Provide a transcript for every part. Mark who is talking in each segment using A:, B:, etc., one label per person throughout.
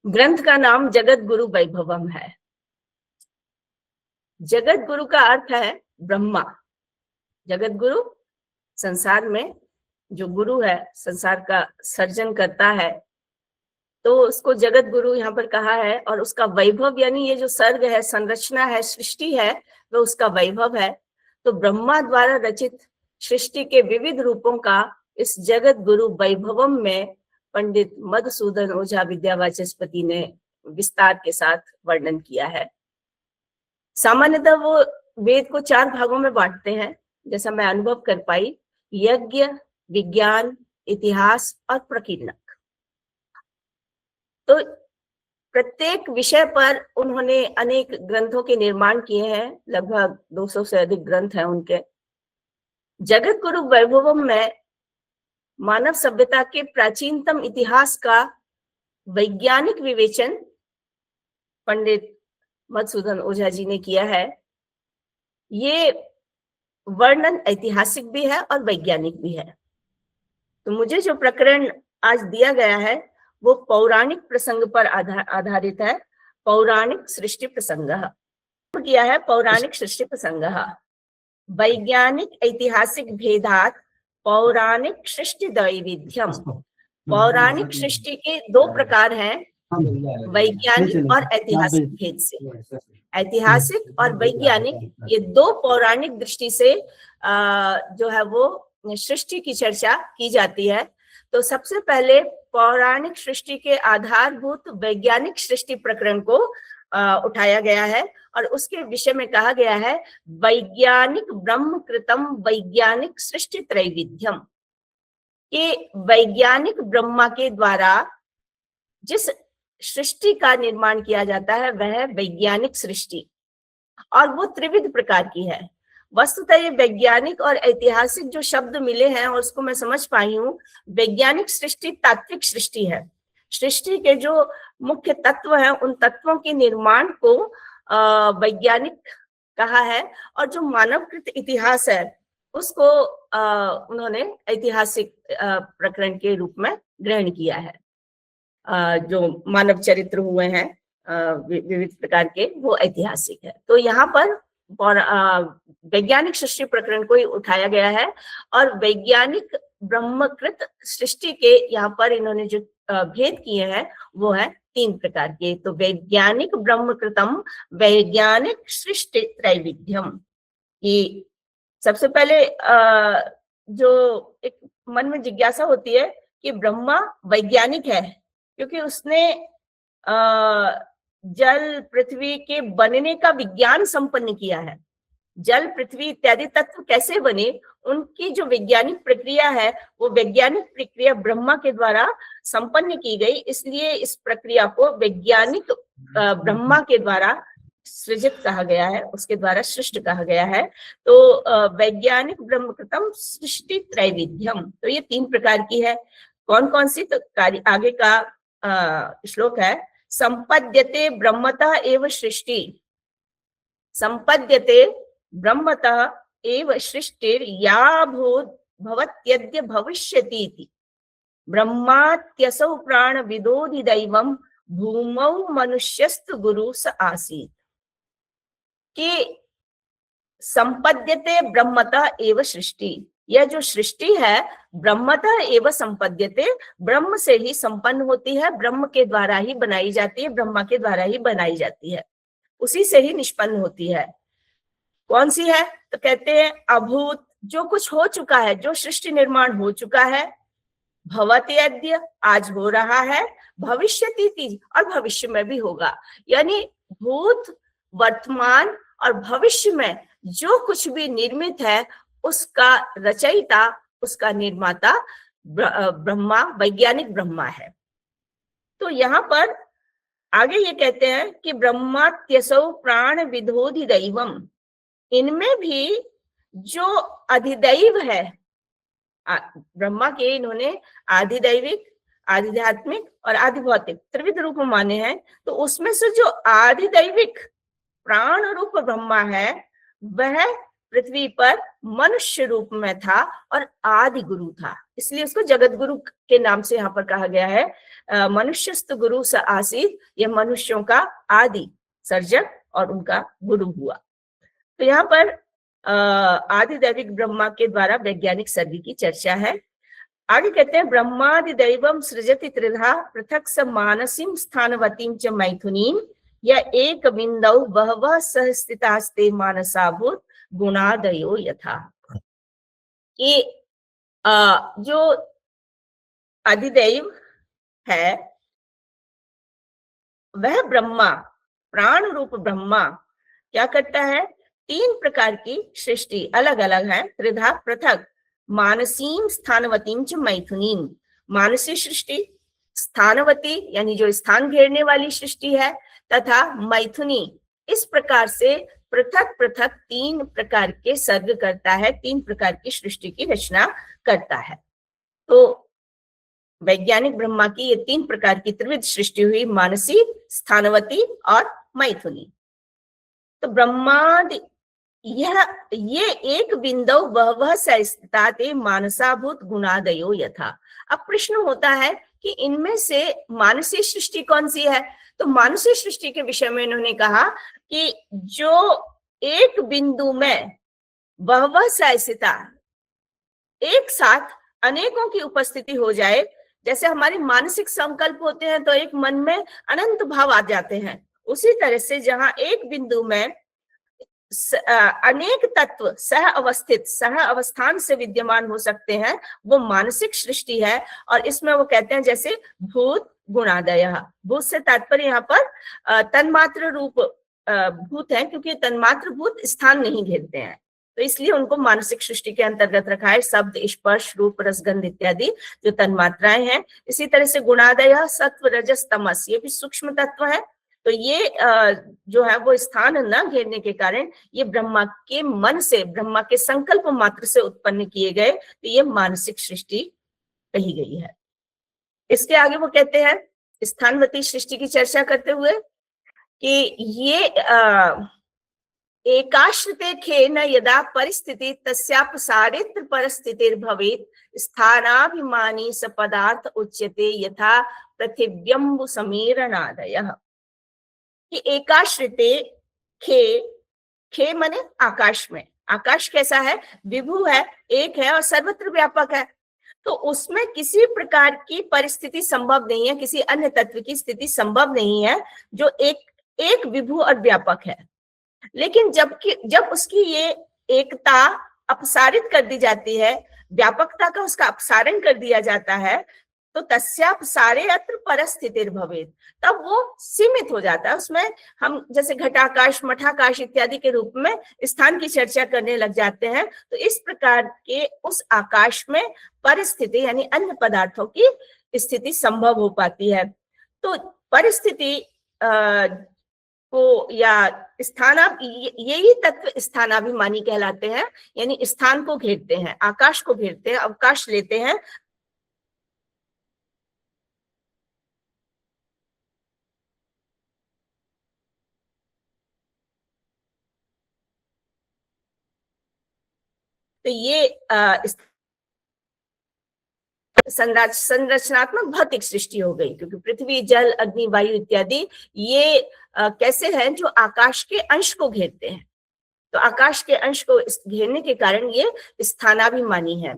A: ग्रंथ का नाम जगत गुरु वैभवम है। जगत गुरु का अर्थ है ब्रह्मा। जगत गुरु संसार में जो गुरु है, संसार का सर्जन करता है, तो उसको जगत गुरु यहाँ पर कहा है। और उसका वैभव यानी ये जो सर्ग है, संरचना है, सृष्टि है, वो उसका वैभव है। तो ब्रह्मा द्वारा रचित सृष्टि के विविध रूपों का इस जगत गुरु वैभवम में पंडित मधुसूदन ओझा विद्यावाचस्पति ने विस्तार के साथ वर्णन किया है। सामान्यतः वो वेद को 4 भागों में बांटते हैं, जैसा मैं अनुभव कर पाई: यज्ञ, विज्ञान, इतिहास और प्रकीर्णक। तो प्रत्येक विषय पर उन्होंने अनेक ग्रंथों के निर्माण किए हैं। लगभग 200 से अधिक ग्रंथ हैं उनके। जगत गुरु वैभवम में मानव सभ्यता के प्राचीनतम इतिहास का वैज्ञानिक विवेचन पंडित मधुसूदन ओझा जी ने किया है। ये वर्णन ऐतिहासिक भी है और वैज्ञानिक भी है। तो मुझे जो प्रकरण आज दिया गया है वो पौराणिक प्रसंग पर आधारित है। पौराणिक सृष्टि प्रसंग किया है। पौराणिक सृष्टि प्रसंग वैज्ञानिक ऐतिहासिक भेदात पौराणिक सृष्टि दैविध्यम। पौराणिक सृष्टि के 2 प्रकार हैं, वैज्ञानिक और ऐतिहासिक भेद से। ऐतिहासिक और वैज्ञानिक, ये 2 पौराणिक दृष्टि से जो है वो सृष्टि की चर्चा की जाती है। तो सबसे पहले पौराणिक सृष्टि के आधारभूत वैज्ञानिक सृष्टि प्रकरण को उठाया गया है और उसके विषय में कहा गया है वैज्ञानिक ब्रह्म कृतम वैज्ञानिक सृष्टि त्रैविध्यम। कि वैज्ञानिक ब्रह्मा के द्वारा जिस सृष्टि का निर्माण किया जाता है वह वैज्ञानिक सृष्टि, और वो त्रिविध प्रकार की है। वस्तुतः ये वैज्ञानिक और ऐतिहासिक जो शब्द मिले हैं और उसको मैं समझ पाई हूँ, वैज्ञानिक सृष्टि तात्विक सृष्टि है। सृष्टि के जो मुख्य तत्व हैं उन तत्वों के निर्माण को वैज्ञानिक कहा है, और जो मानवकृत इतिहास है उसको उन्होंने ऐतिहासिक प्रकरण के रूप में ग्रहण किया है। जो मानव चरित्र हुए हैं विविध प्रकार के, वो ऐतिहासिक है। तो यहाँ पर वैज्ञानिक सृष्टि प्रकरण को ही उठाया गया है और वैज्ञानिक ब्रह्मकृत सृष्टि के यहाँ पर इन्होंने जो भेद किए हैं वो है 3 प्रकार के। तो वैज्ञानिक ब्रह्मकृतम वैज्ञानिक सृष्टि त्रैविध्यम। कि सबसे पहले जो एक मन में जिज्ञासा होती है कि ब्रह्मा वैज्ञानिक है क्योंकि उसने जल पृथ्वी के बनने का विज्ञान संपन्न किया है। जल पृथ्वी इत्यादि तत्व कैसे बने, उनकी जो वैज्ञानिक प्रक्रिया है वो वैज्ञानिक प्रक्रिया ब्रह्मा के द्वारा संपन्न की गई, इसलिए इस प्रक्रिया को वैज्ञानिक ब्रह्मा के द्वारा सृजित कहा गया है, उसके द्वारा सृष्ट कहा गया है। तो वैज्ञानिक ब्रह्मकृतम सृष्टि त्रैविध्यम, तो ये 3 प्रकार की है। कौन कौन सी? तो आगे का श्लोक है, संपद्यते ब्रह्मतः एव सृष्टि। संपद्यते ब्रह्मतः एव सृष्टिर या भवत्यद्य भविष्यति इति। ब्रह्मात्यसौ प्राण विदोधि दैवम भूमौ मनुष्यस्तु गुरु स आसीत्। कि संपद्यते ब्रह्मतः एव सृष्टि, यह जो सृष्टि है ब्रह्मतः एव संपद्यते, ब्रह्म से ही संपन्न होती है, ब्रह्म के द्वारा ही बनाई जाती है, ब्रह्मा के द्वारा ही बनाई जाती है, उसी से ही निष्पन्न होती है। कौन सी है? तो कहते हैं अभूत, जो कुछ हो चुका है, जो सृष्टि निर्माण हो चुका है, भवति अद्य, आज हो रहा है, भविष्यति, और भविष्य में भी होगा। यानी भूत, वर्तमान और भविष्य में जो कुछ भी निर्मित है उसका रचयिता, उसका निर्माता ब्रह्मा, वैज्ञानिक ब्रह्मा है। तो यहाँ पर आगे ये कहते हैं कि ब्रह्मात्यसौ प्राण विदोधि दैवम, इनमें भी जो अधिदैव है, ब्रह्मा के इन्होंने आधिदैविक, आध्यात्मिक और आधिभौतिक त्रिविध रूप माने हैं। तो उसमें से जो आधिदैविक प्राण रूप ब्रह्मा है वह पृथ्वी पर मनुष्य रूप में था और आदि गुरु था, इसलिए उसको जगत गुरु के नाम से यहाँ पर कहा गया है। मनुष्यस्त गुरु स आसीत, यह मनुष्यों का आदि सर्जक और उनका गुरु हुआ। तो यहाँ पर आदि दैविक ब्रह्मा के द्वारा वैज्ञानिक सर्ग की चर्चा है। आगे कहते हैं, ब्रह्मादि दैवम सृजति त्रिधा पृथक स मानसीम स्थानवतीं च मैथुनीं या एक बिंदौ बहवः सह स्थितास्ते मानसाभूत गुणादयो यथा। ये जो अधिदैव है वह ब्रह्मा, प्राण रूप ब्रह्मा क्या करता है, 3 प्रकार की सृष्टि अलग अलग है, त्रिधा पृथक मानसीम स्थानवतीं च मैथुनीं, मानसी सृष्टि, स्थानवती यानी जो स्थान घेरने वाली सृष्टि है, तथा मैथुनी, इस प्रकार से पृथक पृथक 3 प्रकार के सर्ग करता है, 3 प्रकार की सृष्टि की रचना करता है। तो वैज्ञानिक ब्रह्मा की ये 3 प्रकार की त्रिविध सृष्टि हुई, मानसी, स्थानवती और मैथुनी। तो ब्रह्मादि ये एक बिंदु वह सहिष्णुता मानसाभूत गुणादयो यथा। अब प्रश्न होता है कि इनमें से मानसी सृष्टि कौन सी है, तो मानसी सृष्टि के विषय में इन्होंने कहा कि जो एक बिंदु में वह सहिष्णुता एक साथ अनेकों की उपस्थिति हो जाए, जैसे हमारे मानसिक संकल्प होते हैं तो एक मन में अनंत भाव आ जाते हैं, उसी तरह से जहां एक बिंदु में अनेक तत्व सह अवस्थित, सह अवस्थान से विद्यमान हो सकते हैं, वो मानसिक सृष्टि है। और इसमें वो कहते हैं जैसे भूत गुणादय, भूत से तात्पर्य यहाँ पर तन्मात्र रूप भूत है, क्योंकि तन्मात्र भूत स्थान नहीं घेरते हैं, तो इसलिए उनको मानसिक सृष्टि के अंतर्गत रखा है। शब्द, स्पर्श, रूप, रसगंध इत्यादि जो तन्मात्राएं हैं। इसी तरह से गुणादय सत्व रजस तमस, ये भी सूक्ष्म तत्व है। तो ये जो है वो स्थान न घेरने के कारण ये ब्रह्मा के मन से, ब्रह्मा के संकल्प मात्र से उत्पन्न किए गए, तो ये मानसिक सृष्टि कही गई है। इसके आगे वो कहते हैं स्थानवती सृष्टि की चर्चा करते हुए कि ये एकाश्रिते खेन यदा परिस्थिति तस्यापसारित्र परिस्थितिर्भवेत् स्थानाभिमानी स पदार्थ उच्यते यथा पृथिव्यम्बु समीरणादयः। कि एकाश्रिते खे माने आकाश में, आकाश कैसा है, विभु है, एक है और सर्वत्र व्यापक है, तो उसमें किसी प्रकार की परिस्थिति संभव नहीं है, किसी अन्य तत्व की स्थिति संभव नहीं है जो एक विभु और व्यापक है। लेकिन जब उसकी ये एकता अपसारित कर दी जाती है, व्यापकता का उसका अपसारण कर दिया जाता है, तो तस्यापसारे अत्र परस्थितिर्भवेत्, तब वो सीमित हो जाता है। उसमें हम जैसे घटाकाश, मठाकाश इत्यादि के रूप में स्थान की चर्चा करने लग जाते हैं। तो इस प्रकार के उस आकाश में परिस्थिति यानी अन्य पदार्थों की स्थिति संभव हो पाती है। तो परिस्थिति को या यही तत्व स्थानाभिमानी कहलाते हैं, यानी स्थान को घेरते हैं, आकाश को घेरते हैं, अवकाश लेते हैं। तो ये संरचनात्मक भौतिक सृष्टि हो गई, क्योंकि पृथ्वी, जल, अग्नि, वायु इत्यादि ये कैसे हैं, जो आकाश के अंश को घेरते हैं। तो आकाश के अंश को घेरने के कारण ये स्थानाभिमानी है।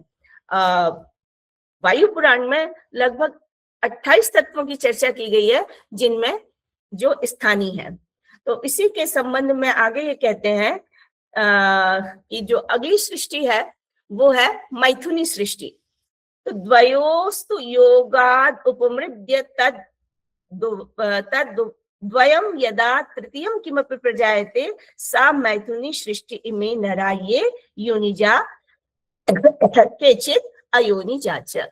A: वायु पुराण में लगभग 28 तत्वों की चर्चा की गई है, जिनमें जो स्थानीय है। तो इसी के संबंध में आगे ये कहते हैं कि जो अगली सृष्टि है वो है मैथुनी सृष्टि। तो द्वयोस्तु योगाद उपमृद्य तद द्वयम यदा तृतीयम किमपि प्रजायते सा मैथुनी सृष्टि इमे नरा ये योनिजा केचित अयोनिजा च।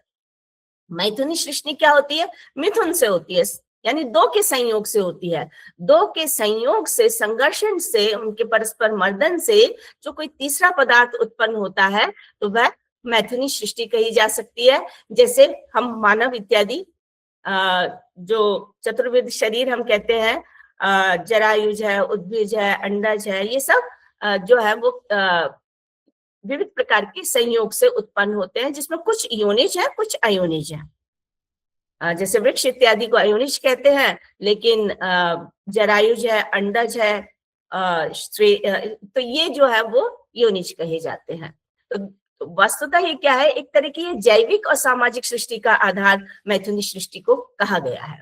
A: मैथुनी सृष्टि क्या होती है, मिथुन से होती है, यानी 2 के संयोग से होती है। 2 के संयोग से, संघर्षण से, उनके परस्पर मर्दन से जो कोई तीसरा पदार्थ उत्पन्न होता है, तो वह मैथुनी सृष्टि कही जा सकती है। जैसे हम मानव इत्यादि जो चतुर्विध शरीर हम कहते हैं, जरायुज है, उद्भिज है, अंडज है, ये सब जो है वो विविध प्रकार के संयोग से उत्पन्न होते हैं, जिसमें कुछ योनिज है, कुछ अयोनिज है। जैसे वृक्ष इत्यादि को अयोनिज कहते हैं, लेकिन जरायुज है, अंडज है, तो ये जो है वो योनिज कहे जाते हैं। तो वस्तुतः ये क्या है, एक तरह की जैविक और सामाजिक सृष्टि का आधार मैथुनी सृष्टि को कहा गया है।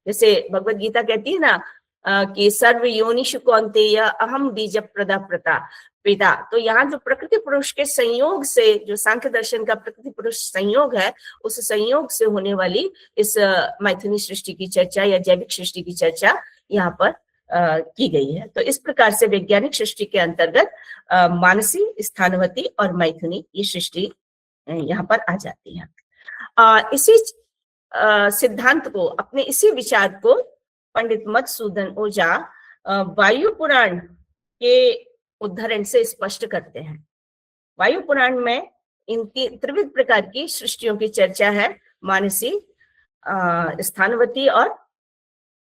A: जैसे भगवत गीता कहती है ना कि सर्व योनिषु कौन्तेय अहम बीज प्रदा प्रता पिता। तो यहाँ जो प्रकृति पुरुष के संयोग से, जो सांख्य दर्शन का प्रकृति पुरुष संयोग है, उस संयोग से होने वाली इस मैथुनी सृष्टि की चर्चा या जैविक सृष्टि की चर्चा यहाँ पर की गई है। तो इस प्रकार से वैज्ञानिक सृष्टि के अंतर्गत मानसी, स्थानवती और मैथुनी ये सृष्टि यहाँ पर आ जाती है। इसी सिद्धांत को, अपने इसी विचार को पंडित मधुसूदन ओझा वायु पुराण के उदाहरण से स्पष्ट करते हैं। वायु पुराण में इनकी त्रिविध प्रकार की सृष्टियों की चर्चा है, मानसी, स्थानवती और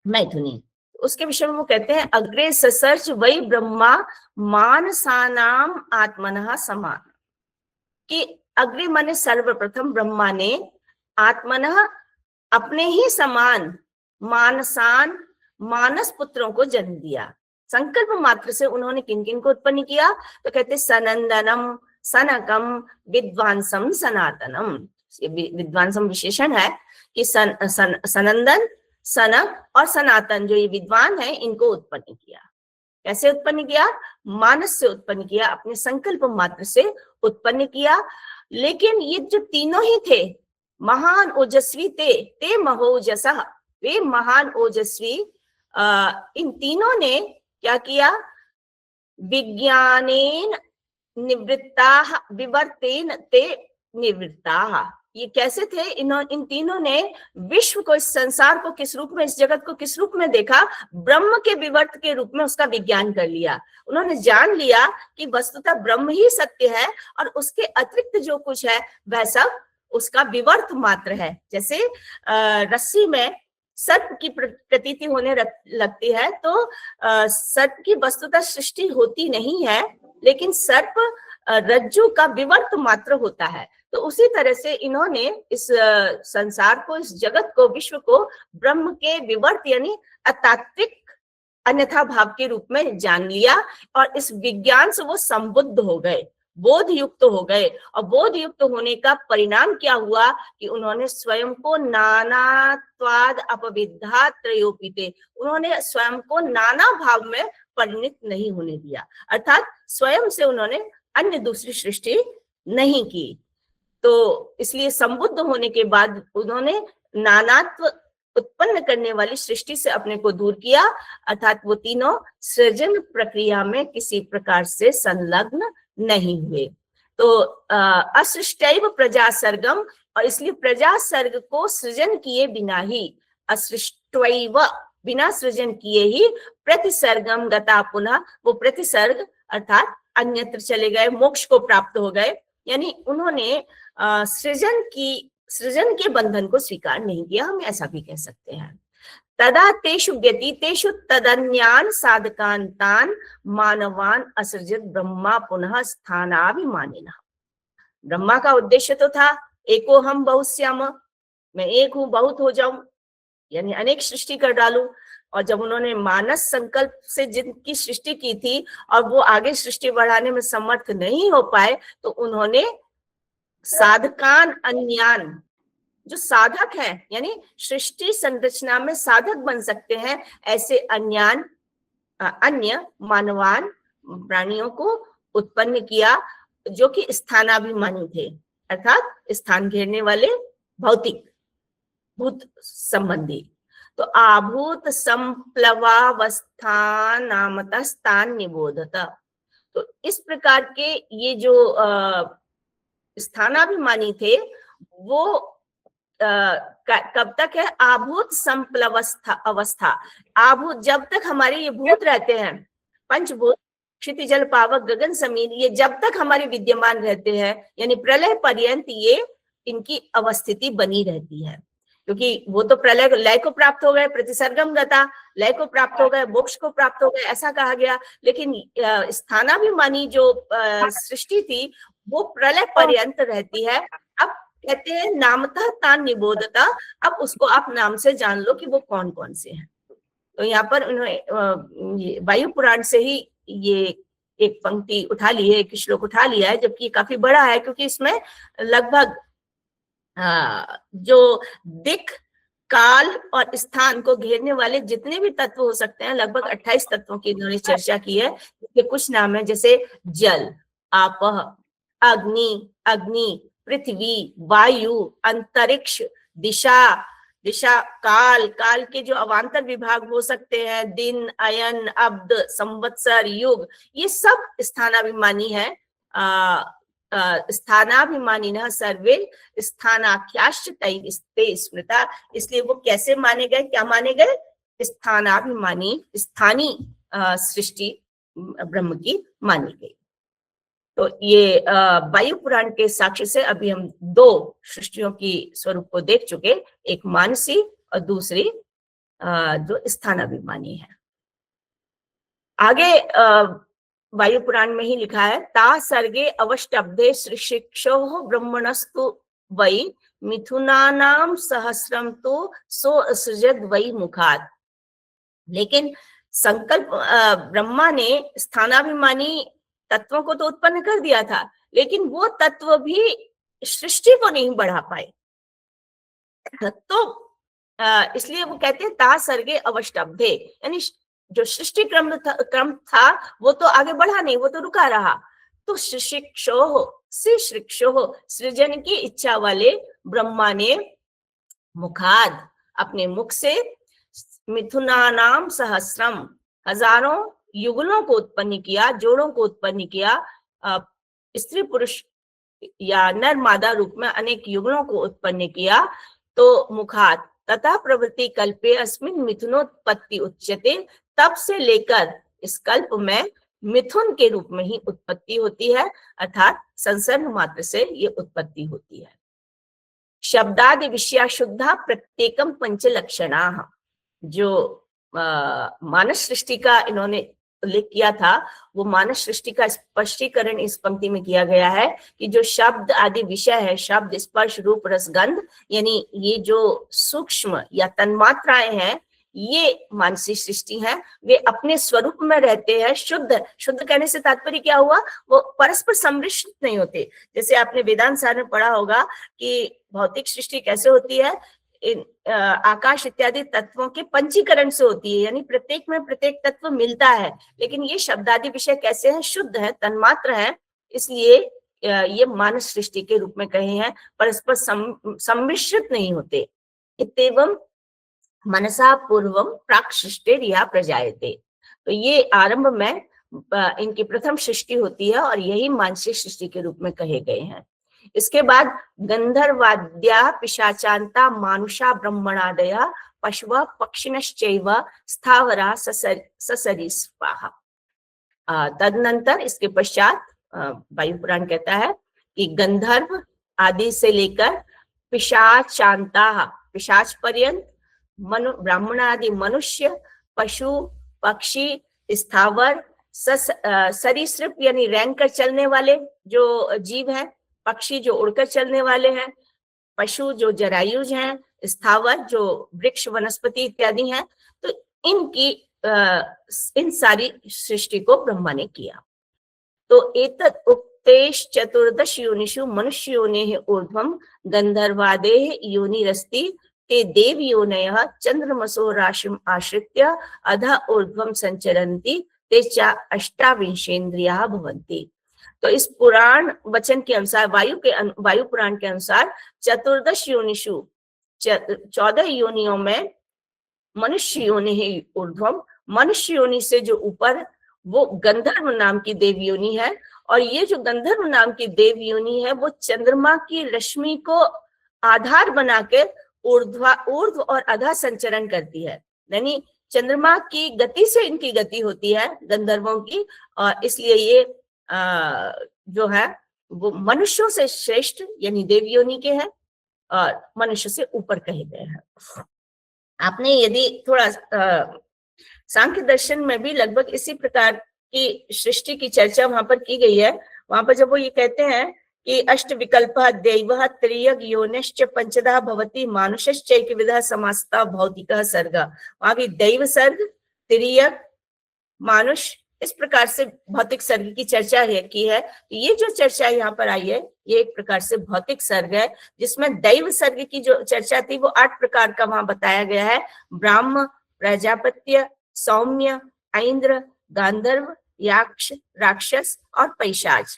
A: मैथुनी। उसके विषय में वो कहते हैं, अग्रे ससर्ज वै ब्रह्मा मानसानाम आत्मनः समान, कि अग्रे माने सर्वप्रथम ब्रह्मा ने आत्मनः अपने ही समान मानसान मानस पुत्रों को जन्म दिया। संकल्प मात्र से उन्होंने किन किन को उत्पन्न किया, तो कहते सनंदनम, सनकम, विद्वांसम, सनातनम। विद्वांसम विशेषण है कि सनंदन, सनक और सनातन जो ये विद्वान है, इनको उत्पन्न किया। कैसे उत्पन्न किया? मानस से उत्पन्न किया, अपने संकल्प मात्र से उत्पन्न किया। लेकिन ये जो तीनों ही थे महान ओजस्वी, ते महोजसः, वे महान ओजस्वी, इन तीनों ने क्या किया? विज्ञानेन निवृत्ताः विवर्तेन ते निवृत्ताः। ये कैसे थे? इन तीनों ने विश्व को, इस संसार को किस रूप में, इस जगत को किस रूप में देखा? ब्रह्म के विवर्त के रूप में उसका विज्ञान कर लिया। उन्होंने जान लिया कि वस्तुतः ब्रह्म ही सत्य है और उसके अतिरिक्त जो कुछ है वह सब उसका विवर्त मात्र है। जैसे रस्सी में सर्प की प्रतीति होने लगती है, तो सर्प की वस्तुतः सृष्टि होती नहीं है, लेकिन सर्प रज्जु का विवर्त मात्र होता है। तो उसी तरह से इन्होंने इस संसार को, इस जगत को, विश्व को ब्रह्म के विवर्त यानी अतात्विक अन्यथा भाव के रूप में जान लिया और इस विज्ञान से वो संबुद्ध हो गए, बोध युक्त हो गए। और बोध युक्त होने का परिणाम क्या हुआ कि उन्होंने स्वयं को नानात्वाद अपविद्धा त्रयोपिते, उन्होंने स्वयं को नाना भाव में परिणित नहीं होने दिया, अर्थात स्वयं से उन्होंने अन्य दूसरी सृष्टि नहीं की। तो इसलिए संबुद्ध होने के बाद उन्होंने नानात्व उत्पन्न करने वाली सृष्टि से अपने को दूर किया, अर्थात वो तीनों सृजन प्रक्रिया में किसी प्रकार से संलग्न नहीं हुए। तो असृष्टैव प्रजा सर्गम, और इसलिए प्रजा सर्ग को सृजन किए बिना ही, असृष्टैव बिना सृजन किए ही, प्रतिसर्गम गता पुनः, वो प्रतिसर्ग अर्थात अन्यत्र चले गए, मोक्ष को प्राप्त हो गए। यानी उन्होंने सृजन के बंधन को स्वीकार नहीं किया, हम ऐसा भी कह सकते हैं। तदा तेषु व्यतीतेषु तदन्यान साधकान तान मानवान असृजत ब्रह्मा पुनः स्थानाभिमानिनः। ब्रह्मा का उद्देश्य तो था एको हम बहुश्याम, मैं एक हूं बहुत हो जाऊं, यानी अनेक सृष्टि कर डालूं। और जब उन्होंने मानस संकल्प से जिनकी सृष्टि की थी और वो आगे सृष्टि बढ़ाने में समर्थ नहीं हो पाए, तो उन्होंने साधकान अन्यान, जो साधक है यानी सृष्टि संरचना में साधक बन सकते हैं, ऐसे अन्य मानवान प्राणियों को उत्पन्न किया जो कि स्थानाभिमानी थे, अर्थात स्थान घेरने वाले, भौतिक भूत संबंधी। तो आभूत संप्लवावस्थानामतः स्थान निबोधत। तो इस प्रकार के ये जो स्थानाभिमानी थे वो कब तक है? आभूत संप्लवस्था अवस्था। आभूत जब तक हमारे ये भूत रहते हैं, पंचभूत क्षिति जल पावक गगन समीर, ये जब तक हमारे विद्यमान रहते हैं, यानी प्रलय पर्यंत ये इनकी अवस्थिति बनी रहती है। क्योंकि वो तो प्रलय लय को प्राप्त हो गए, प्रतिसर्गम गता, लय को प्राप्त हो गए, मोक्ष को प्राप्त हो गए, ऐसा कहा गया। लेकिन स्थानाभिमानी जो सृष्टि थी वो प्रलय पर्यंत रहती है। अब कहते हैं नामतः तान निबोधता, अब उसको आप नाम से जान लो कि वो कौन कौन से हैं। तो यहाँ पर उन्होंने वायु पुराण से ही ये एक पंक्ति उठा ली है, एक श्लोक उठा लिया है, जबकि ये काफी बड़ा है, क्योंकि इसमें लगभग जो दिक्, काल और स्थान को घेरने वाले जितने भी तत्व हो सकते हैं, लगभग 28 तत्वों की इन्होंने चर्चा की है। इसके कुछ नाम है, जैसे जल, आपः, अग्नि, पृथ्वी, वायु, अंतरिक्ष, दिशा काल के जो अवान्तर विभाग हो सकते हैं, दिन, अयन, अब्द, संवत्सर, युग, ये सब स्थानाभिमानी है। स्थानाभिमानिनः सर्वे स्थानाख्याश्च तैस्ते स्मृता। इसलिए वो कैसे माने गए, क्या माने गए? स्थानाभिमानी, स्थानीय सृष्टि ब्रह्म की मानी गई। तो ये वायु पुराण के साक्ष्य से अभी हम दो सृष्टियों की स्वरूप को देख चुके, एक मानसी और दूसरी जो स्थानाभिमानी है। आगे वायु पुराण में ही लिखा है, ता सर्गे अवष्टब्धे शिक्षो ब्रह्मणस्तु वै मिथुनानाम सहस्रम तो सो असृजद वै मुखात। लेकिन संकल्प ब्रह्मा ने स्थानाभिमानी तत्वों को तो उत्पन्न कर दिया था, लेकिन वो तत्व भी सृष्टि को नहीं बढ़ा पाए। तो इसलिए वो कहते हैं ता सर्गे अवष्टब्धे, यानी जो सृष्टि क्रम था वो तो आगे बढ़ा नहीं, वो तो रुका रहा। तो शिक्षो सृजन की इच्छा वाले ब्रह्मा ने मुखाद, अपने मुख से, मिथुनानाम सहस्रम, हजारों युगलों को उत्पन्न किया, जोड़ों को उत्पन्न किया, स्त्री पुरुष या नर मादा रूप में अनेक युगलों को उत्पन्न किया। तो मुखात तथा प्रवृत्ति कल्पे अस्मिन मिथुनोत्पत्ति उच्यते, तब से लेकर इस कल्प में मिथुन के रूप में ही उत्पत्ति होती है, अर्थात संसर्ग मात्र से ये उत्पत्ति होती है। शब्दादि विषया शुद्धा प्रत्येकम पंचलक्षणा, जो मानस सृष्टि का इन्होंने उल्लेख किया था, वो मानस सृष्टि का स्पष्टीकरण इस पंक्ति में किया गया है कि जो शब्द आदि विषय है, शब्द, स्पर्श, रूप, रस, गंध, यानी ये जो सूक्ष्म या तन्मात्राएं हैं, ये मानसिक सृष्टि है। वे अपने स्वरूप में रहते हैं, शुद्ध कहने से तात्पर्य क्या हुआ? वो परस्पर सम्मिश्रित नहीं होते। जैसे आपने वेदांत सार में पढ़ा होगा कि भौतिक सृष्टि कैसे होती है, इन आकाश इत्यादि तत्वों के पंचीकरण से होती है, यानी प्रत्येक में प्रत्येक तत्व मिलता है। लेकिन ये शब्दादि विषय कैसे हैं? शुद्ध है, तन्मात्र है, इसलिए ये मानस सृष्टि के रूप में कहे हैं, परस्पर सम्मिश्रित नहीं होते। इत्येवं मनसा पूर्वम प्राक सृष्टिर्या प्रजायते। तो ये आरंभ में इनकी प्रथम सृष्टि होती है और यही मानसिक सृष्टि के रूप में कहे गए हैं। इसके बाद गंधर्वाद्या पिशाचांता मानुषा ब्रह्मणादया पशव पक्षिणश्चैव स्थावरा ससरीसृपाः। तदनंतर इसके पश्चात वायु पुराण कहता है कि गंधर्व आदि से लेकर पिशाचांता, पिशाच पर्यंत, ब्राह्मण आदि मनुष्य, पशु, पक्षी, स्थावर, सरीसृप यानी रेंग कर चलने वाले जो जीव हैं, पक्षी जो उड़कर चलने वाले हैं, पशु जो जरायुज हैं, स्थावर जो वृक्ष वनस्पति इत्यादि हैं, तो इनकी इन सारी सृष्टि को ब्रह्मा ने किया। तो एतत् उक्तेश चतुर्दश योनिषु मनुष्य योनेः ऊर्ध्वं गंधर्वादेः योनिरस्ति ते देव योनयः चंद्रमसो राशिम आश्रित्य अधः ऊर्ध्वं संचरन्ति ते च अष्टाविंशेन्द्रियाः भवन्ति। तो इस पुराण वचन के अनुसार, वायु पुराण के अनुसार चतुर्दश योनिषु, 14 योनियों में मनुष्य योनि ही ऊर्ध्वम, मनुष्य योनि से जो ऊपर वो गंधर्व नाम की देव योनि है। और ये जो गंधर्व नाम की देव योनि है वो चंद्रमा की रश्मि को आधार बना के ऊर्ध्व और अधा संचरण करती है, यानी चंद्रमा की गति से इनकी गति होती है गंधर्वों की, और इसलिए ये जो है वो मनुष्यों से श्रेष्ठ यानी देव योनि के हैं। मनुष्य से ऊपर कहे गए हैं। आपने यदि थोड़ा सांख्य दर्शन में भी लगभग इसी प्रकार की सृष्टि की चर्चा वहां पर की गई है। वहां पर जब वो ये कहते हैं कि अष्ट विकल्प दैव त्रियग योनिश्च पंचदा भवती मानुषश्चैक विधा समासता भौतिक सर्ग। वहां की दैव सर्ग, त्रियग, मानुष, इस प्रकार से भौतिक सर्ग की चर्चा की है। ये जो चर्चा यहाँ पर आई है ये एक प्रकार से भौतिक सर्ग है, जिसमें दैव सर्ग की जो चर्चा थी वो 8 प्रकार का वहां बताया गया है। ब्राह्म, प्रजापत्य, सौम्य, ऐन्द्र, गांधर्व, याक्ष, राक्षस और पैशाच।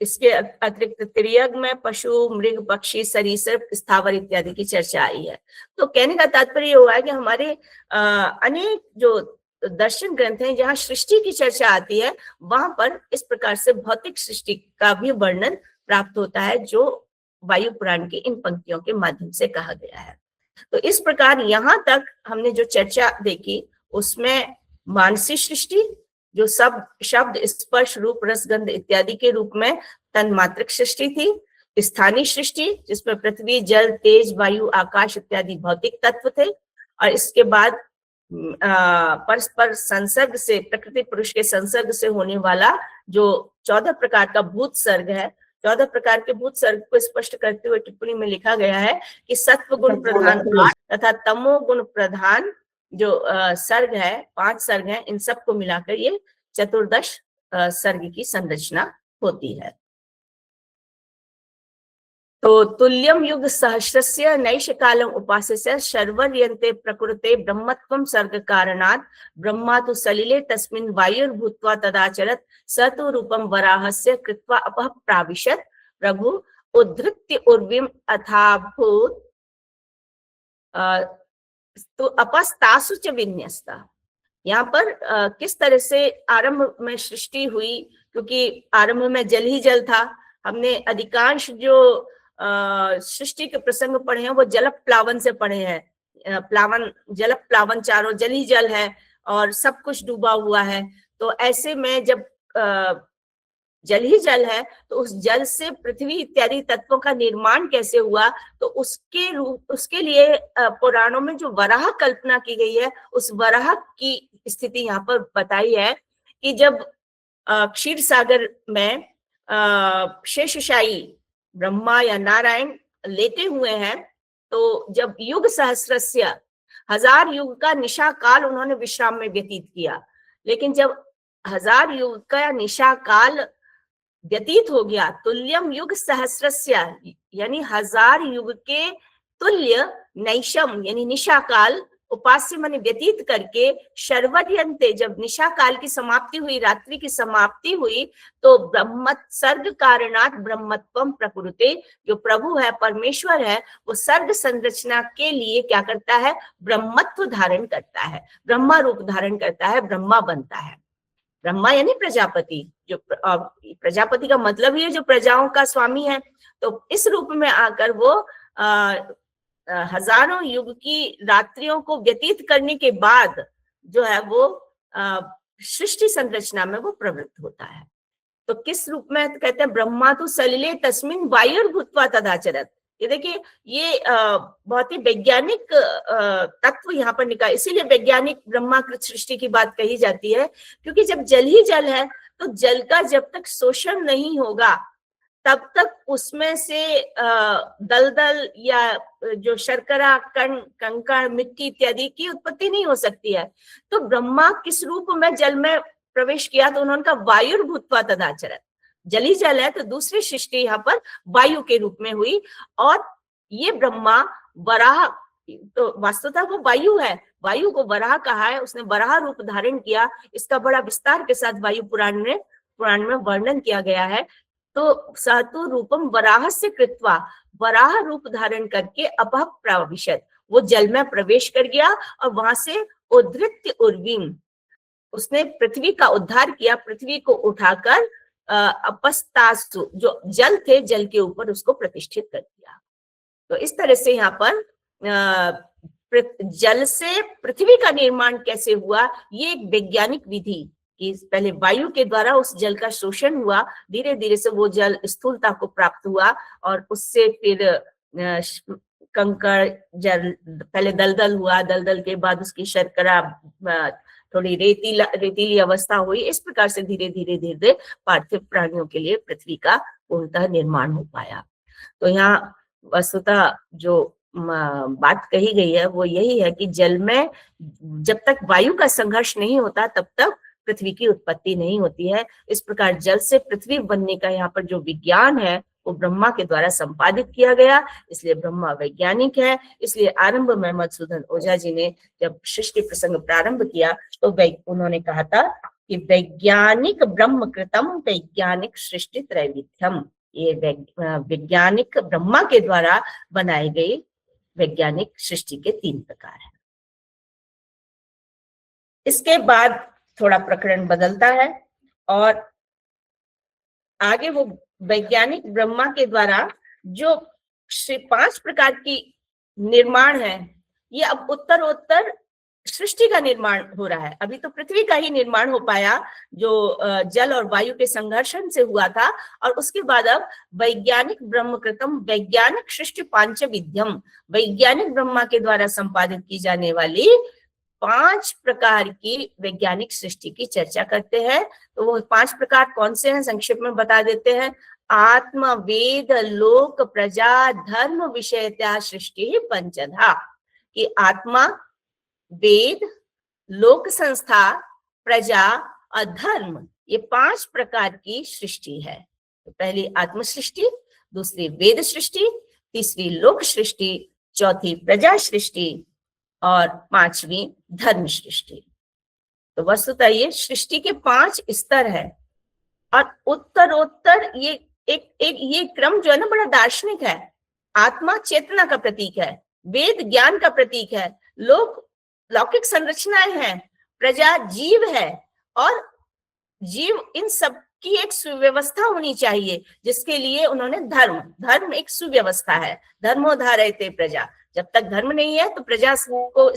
A: इसके अतिरिक्त त्रियग में पशु, मृग, पक्षी, सरीसृप, स्थावर इत्यादि की चर्चा आई है। तो कहने का तात्पर्य हुआ है कि हमारे अनेक जो दर्शन ग्रंथ हैं जहाँ सृष्टि की चर्चा आती है वहां पर इस प्रकार से भौतिक सृष्टि का भी वर्णन प्राप्त होता है, जो वायु पुराण की इन पंक्तियों के माध्यम से कहा गया है। तो इस प्रकार यहाँ तक हमने जो चर्चा देखी उसमें मानसी सृष्टि, जो सब शब्द, स्पर्श, रूप, रस, गंध इत्यादि के रूप में तन्मात्रक सृष्टि थी। स्थानीय सृष्टि जिसमें पृथ्वी, जल, तेज, वायु, आकाश इत्यादि भौतिक तत्व थे। और इसके बाद परस्पर संसर्ग से, प्रकृति पुरुष के संसर्ग से होने वाला जो 14 प्रकार का भूत सर्ग है, 14 प्रकार के भूत सर्ग को स्पष्ट करते हुए टिप्पणी में लिखा गया है कि सत्व गुण प्रधान तथा तमो गुण प्रधान जो सर्ग है, 5 सर्ग हैं, इन सबको मिलाकर ये चतुर्दश सर्ग की संरचना होती है। तो तुल्यम युग सहस्रस्य नैष कालम उपास्य शर्वर्यन्ते प्रकृते ब्रह्मत्वं सर्ग कारणात् ब्रह्मा तु सलिले तस्मिन् वायुर्भूत्वा तदाचरत् स तु रूपं वराहस्य कृत्वा अपः प्राविशत् प्रभु उद्धृत्य उर्विम अथाभूत तो अपस्तासु च विन्यस्ता। यहाँ पर किस तरह से आरंभ में सृष्टि हुई, क्योंकि आरंभ में जल ही जल था। हमने अधिकांश जो सृष्टि के प्रसंग पढ़े हैं वो जल प्लावन से पढ़े हैं। प्लावन, जल प्लावन, चारों जल ही जल है और सब कुछ डूबा हुआ है। तो ऐसे में जब जल ही जल है तो उस जल से पृथ्वी इत्यादि तत्वों का निर्माण कैसे हुआ, तो उसके लिए पुराणों में जो वराह कल्पना की गई है उस वराह की स्थिति यहाँ पर बताई है कि जब क्षीर सागर में शेषशायी ब्रह्मा या नारायण लेटे हुए हैं, तो जब युग सहस्रस्य 1000 युग का निशा काल उन्होंने विश्राम में व्यतीत किया, लेकिन जब 1000 युग का निशा काल व्यतीत हो गया, तुल्यम युग सहस्रस्य यानी 1000 युग के तुल्य नैशम यानी निशा काल उपास्य माने व्यतीत करके शर्वर्यन्ते, जब निशा काल की समाप्ति हुई, रात्रि की समाप्ति हुई, तो ब्रह्म सर्ग कारणात् ब्रह्मत्वम प्रकृते, जो प्रभु है, परमेश्वर है, वो सर्ग संरचना के लिए क्या करता है, ब्रह्मत्व धारण करता है, ब्रह्मा रूप धारण करता है, ब्रह्मा बनता है। ब्रह्मा यानी प्रजापति, जो प्रजापति का मतलब ही है जो प्रजाओं का स्वामी है। तो इस रूप में आकर वो हजारों युग की रात्रियों को व्यतीत करने के बाद जो है वो सृष्टि संरचना में वो प्रवृत्त होता है। तो किस रूप में कहते हैं, ब्रह्मा तो सलिले तस्मिन वायुर्भूत्वा तदाचरत्। ये देखिए, ये बहुत ही वैज्ञानिक तत्व यहाँ पर निकाल, इसीलिए वैज्ञानिक ब्रह्माकृत सृष्टि की बात कही जाती है, क्योंकि जब जल ही जल है तो जल का जब तक शोषण नहीं होगा तब तक उसमें से दलदल या जो शर्करा, कण, कंकड़, मिट्टी इत्यादि की उत्पत्ति नहीं हो सकती है। तो ब्रह्मा किस रूप में जल में प्रवेश किया, तो उन्होंने कहा वायुर्भूत्वा तदाचरत्, जल ही जल है तो दूसरी सृष्टि यहाँ पर वायु के रूप में हुई। और ये ब्रह्मा वराह, तो वास्तवतः वो वायु है, वायु को वराह कहा है, उसने वराह रूप धारण किया। इसका बड़ा विस्तार के साथ वायु पुराण में वर्णन किया गया है। तो सातु रूपम वराहस्य कृत्वा, वराह रूप धारण करके अपः प्राविशत्, वो जल में प्रवेश कर गया और वहां से उद्धृत्य उर्वीम, उसने पृथ्वी का उद्धार किया, पृथ्वी को उठाकर अपस्तासु, जो जल थे, जल के ऊपर उसको प्रतिष्ठित कर दिया। तो इस तरह से यहाँ पर जल से पृथ्वी का निर्माण कैसे हुआ, ये एक वैज्ञानिक विधि कि पहले वायु के द्वारा उस जल का शोषण हुआ, धीरे धीरे से वो जल स्थूलता को प्राप्त हुआ और उससे फिर कंकड़ जल, पहले दलदल हुआ, दलदल के बाद उसकी शर्करा थोड़ी रेतीली अवस्था हुई। इस प्रकार से धीरे धीरे धीरे पार्थिव प्राणियों के लिए पृथ्वी का पूर्णतः निर्माण हो पाया। तो यहाँ वस्तुतः जो बात कही गई है वो यही है कि जल में जब तक वायु का संघर्ष नहीं होता तब तक पृथ्वी की उत्पत्ति नहीं होती है। इस प्रकार जल से पृथ्वी बनने का यहाँ पर जो विज्ञान है वो ब्रह्मा के द्वारा संपादित किया गया, इसलिए ब्रह्मा वैज्ञानिक है। इसलिए आरंभ में मधुसूदन ओझा जी ने जब सृष्टि प्रसंग प्रारंभ किया तो उन्होंने कहा था कि वैज्ञानिक ब्रह्म कृतम वैज्ञानिक सृष्टि त्रैविध्यम, ये वैज्ञानिक ब्रह्मा के द्वारा बनाई गई वैज्ञानिक सृष्टि के 3 प्रकार हैं। इसके बाद थोड़ा प्रकरण बदलता है और आगे वो वैज्ञानिक ब्रह्मा के द्वारा जो 5 प्रकार की निर्माण है, ये अब उत्तरोत्तर सृष्टि का निर्माण हो रहा है। अभी तो पृथ्वी का ही निर्माण हो पाया जो जल और वायु के संघर्षण से हुआ था, और उसके बाद अब वैज्ञानिक ब्रह्मकृतम वैज्ञानिक सृष्टि पांचविध्यम, वैज्ञानिक ब्रह्मा के द्वारा संपादित की जाने वाली 5 प्रकार की वैज्ञानिक सृष्टि की चर्चा करते हैं। तो वो 5 प्रकार कौन से हैं संक्षेप में बता देते हैं। आत्म, वेद, लोक, प्रजा, धर्म, विषयत्या सृष्टि पंचधा, कि आत्मा, वेद, लोक संस्था, प्रजा और धर्म, ये 5 प्रकार की सृष्टि है। तो पहली आत्म सृष्टि, दूसरी वेद सृष्टि, तीसरी लोक सृष्टि, चौथी प्रजा सृष्टि और 5वीं धर्म सृष्टि। तो वस्तुतः ये सृष्टि के 5 स्तर है और उत्तरोत्तर ये ये क्रम जो है ना बड़ा दार्शनिक है। आत्मा चेतना का प्रतीक है, वेद ज्ञान का प्रतीक है, लोक लौकिक संरचनाएं हैं, प्रजा जीव है और जीव इन सब की एक सुव्यवस्था होनी चाहिए, जिसके लिए उन्होंने धर्म एक सुव्यवस्था है। धर्मो धारयते प्रजा, जब तक धर्म नहीं है तो प्रजा को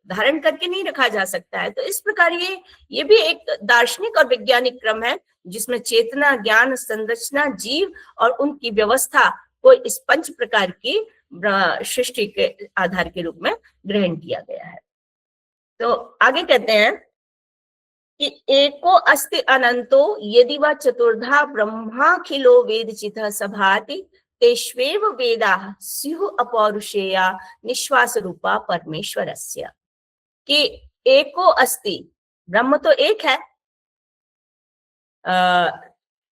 A: धारण करके नहीं रखा जा सकता है। तो इस प्रकार ये भी एक दार्शनिक और वैज्ञानिक क्रम है जिसमें चेतना, ज्ञान, संरचना, जीव और उनकी व्यवस्था को इस 5 प्रकार की सृष्टि के आधार के रूप में ग्रहण किया गया है। तो आगे कहते हैं कि एको अस्ति अनंतो यदि वा चतुर्धा ब्रह्माखिलो वेदचितः सभाति तेष्वेव वेदाः स्युः अपौरुषेया निश्वास रूपा परमेश्वरस्य, कि एको अस्ति, ब्रह्म तो एक है।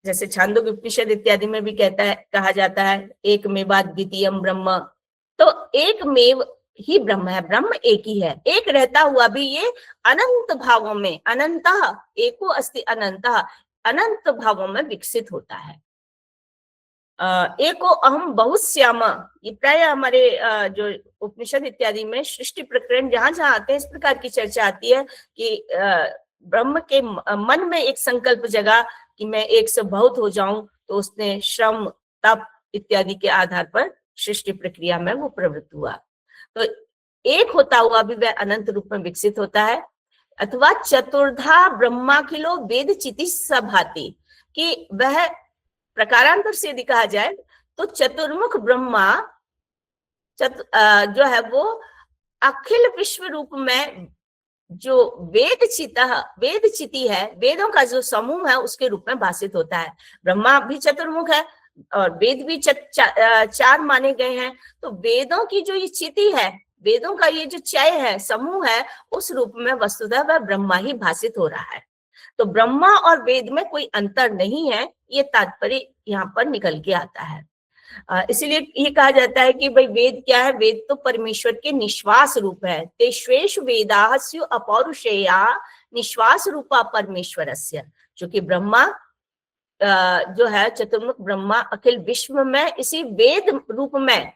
A: जैसे छांदोग्य उपनिषद इत्यादि में भी कहा जाता है एक मेवा द्वितीयम ब्रह्म, तो एक मेव ही ब्रह्म है, ब्रह्म एक ही है। एक रहता हुआ भी ये अनंत भावों में, अनंतः एको अस्ति अनंतः, अनंत भावों में विकसित होता है। एको अहम बहुश्याम, ये प्राय हमारे जो उपनिषद इत्यादि में सृष्टि प्रकरण जहां जहां आते हैं इस प्रकार की चर्चा आती है कि ब्रह्म के मन में एक संकल्प जगा कि मैं एक से बहुत हो जाऊं, तो उसने श्रम, तप इत्यादि के आधार पर सृष्टि प्रक्रिया में वो प्रवृत्त हुआ। तो एक होता हुआ भी वह अनंत रूप में विकसित होता है। अथवा चतुर्धा ब्रह्माखिलो वेद चिति सभाति, कि वह प्रकारांतर से यदि कहा जाए तो चतुर्मुख ब्रह्मा जो है वो अखिल विश्व रूप में जो वेद चिति है, वेदों का जो समूह है उसके रूप में भाषित होता है। ब्रह्मा भी चतुर्मुख है और वेद भी 4 माने गए हैं। तो वेदों की जो ये चिति है, वेदों का ये जो चय है, समूह है, उस रूप में वस्तुतः वह ब्रह्मा ही भाषित हो रहा है। तो ब्रह्मा और वेद में कोई अंतर नहीं है, ये तात्पर्य यहाँ पर निकल के आता है। इसीलिए ये कहा जाता है कि भाई वेद क्या है, वेद तो परमेश्वर के निश्वास रूप है। तेष्वेश वेदाः स्युः अपौरुषेया निश्वास रूपा परमेश्वरस्य, जो कि ब्रह्मा जो है चतुर्मुख ब्रह्मा अखिल विश्व में इसी वेद रूप में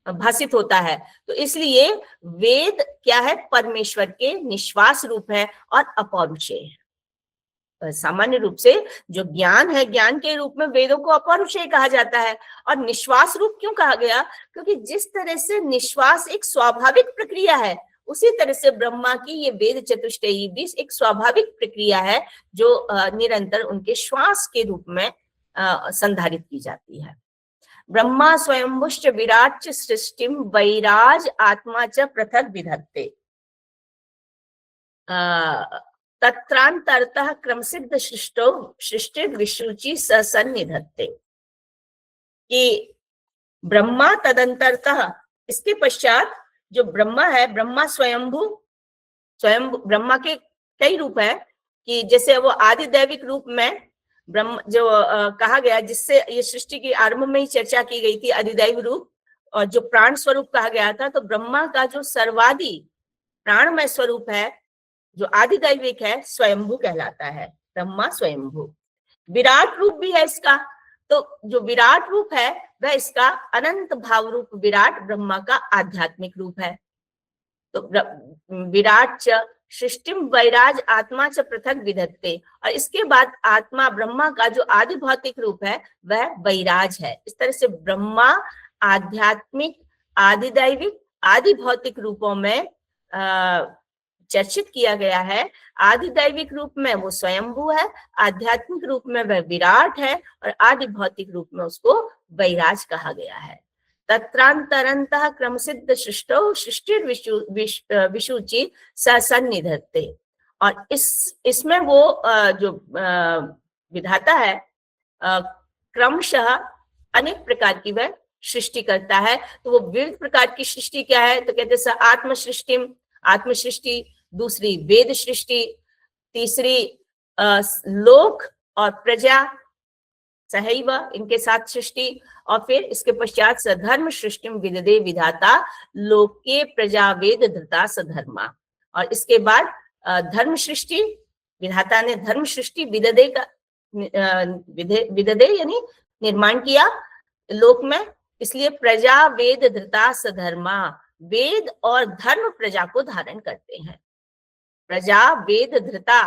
A: भाषित होता है। तो इसलिए वेद क्या है, परमेश्वर के निश्वास रूप है और अपौरुषेय है। सामान्य रूप से जो ज्ञान है, ज्ञान के रूप में वेदों को अपौरुषेय कहा जाता है। और निश्वास रूप क्यों कहा गया, क्योंकि जिस तरह से निश्वास एक स्वाभाविक प्रक्रिया है, उसी तरह से ब्रह्मा की ये वेद चतुष्टयी भी एक स्वाभाविक प्रक्रिया है जो निरंतर उनके श्वास के रूप में संधारित की जाती है। ब्रह्मा स्वयंभुश्च विराट च सृष्टिम वैराज आत्मा च पृथक विधत्ते। तत्रांतरतः क्रमसिद्ध सृष्टि विशुचि सन्निधत्ते। कि ब्रह्मा तदंतरतः, इसके पश्चात जो ब्रह्मा है, ब्रह्मा स्वयंभू, स्वयं ब्रह्मा के कई रूप है कि जैसे वो आदि दैविक रूप में ब्रह्म जो कहा गया, जिससे ये सृष्टि की आरंभ में ही चर्चा की गई थी, अधिदैव रूप, और जो प्राण स्वरूप कहा गया था, तो ब्रह्मा का जो सर्वादि प्राणमय स्वरूप है, जो आदिदैविक है, स्वयंभू कहलाता है, ब्रह्मा स्वयंभू। विराट रूप भी है इसका, तो जो विराट रूप है वह इसका अनंत भाव रूप विराट ब्रह्मा का आध्यात्मिक रूप है। तो विराट च सृष्टिम वैराज आत्मा च पृथक विधत्ते, और इसके बाद आत्मा ब्रह्मा का जो आदि भौतिक रूप है वह वैराज है। इस तरह से ब्रह्मा आध्यात्मिक, आदिदैविक, आदि भौतिक रूपों में चर्चित किया गया है। आदिदैविक रूप में वो स्वयंभू है, आध्यात्मिक रूप में वह विराट है, और आदि भौतिक रूप में उसको वैराज कहा गया है। तत्रांतरंतः क्रमसिद्ध सृष्टौ सृष्टिर विशुचि सन्निधत्ते। और इसमें वो जो विधाता है क्रमशः अनेक प्रकार की वह सृष्टि करता है। तो वो विविध प्रकार की सृष्टि क्या है, तो कहते हैं आत्म सृष्टि, आत्म सृष्टि, दूसरी वेद सृष्टि, तीसरी लोक और प्रजा सहैव, इनके साथ सृष्टि, और फिर इसके पश्चात सधर्म सृष्टि विददे विधाता लोके प्रजा वेद धृता सधर्मा। और इसके बाद धर्म सृष्टि, विधाता ने धर्म सृष्टि विददे का विददे यानी निर्माण किया लोक में, इसलिए प्रजा वेद धृता सधर्मा, वेद और धर्म प्रजा को धारण करते हैं। प्रजा वेद धृता,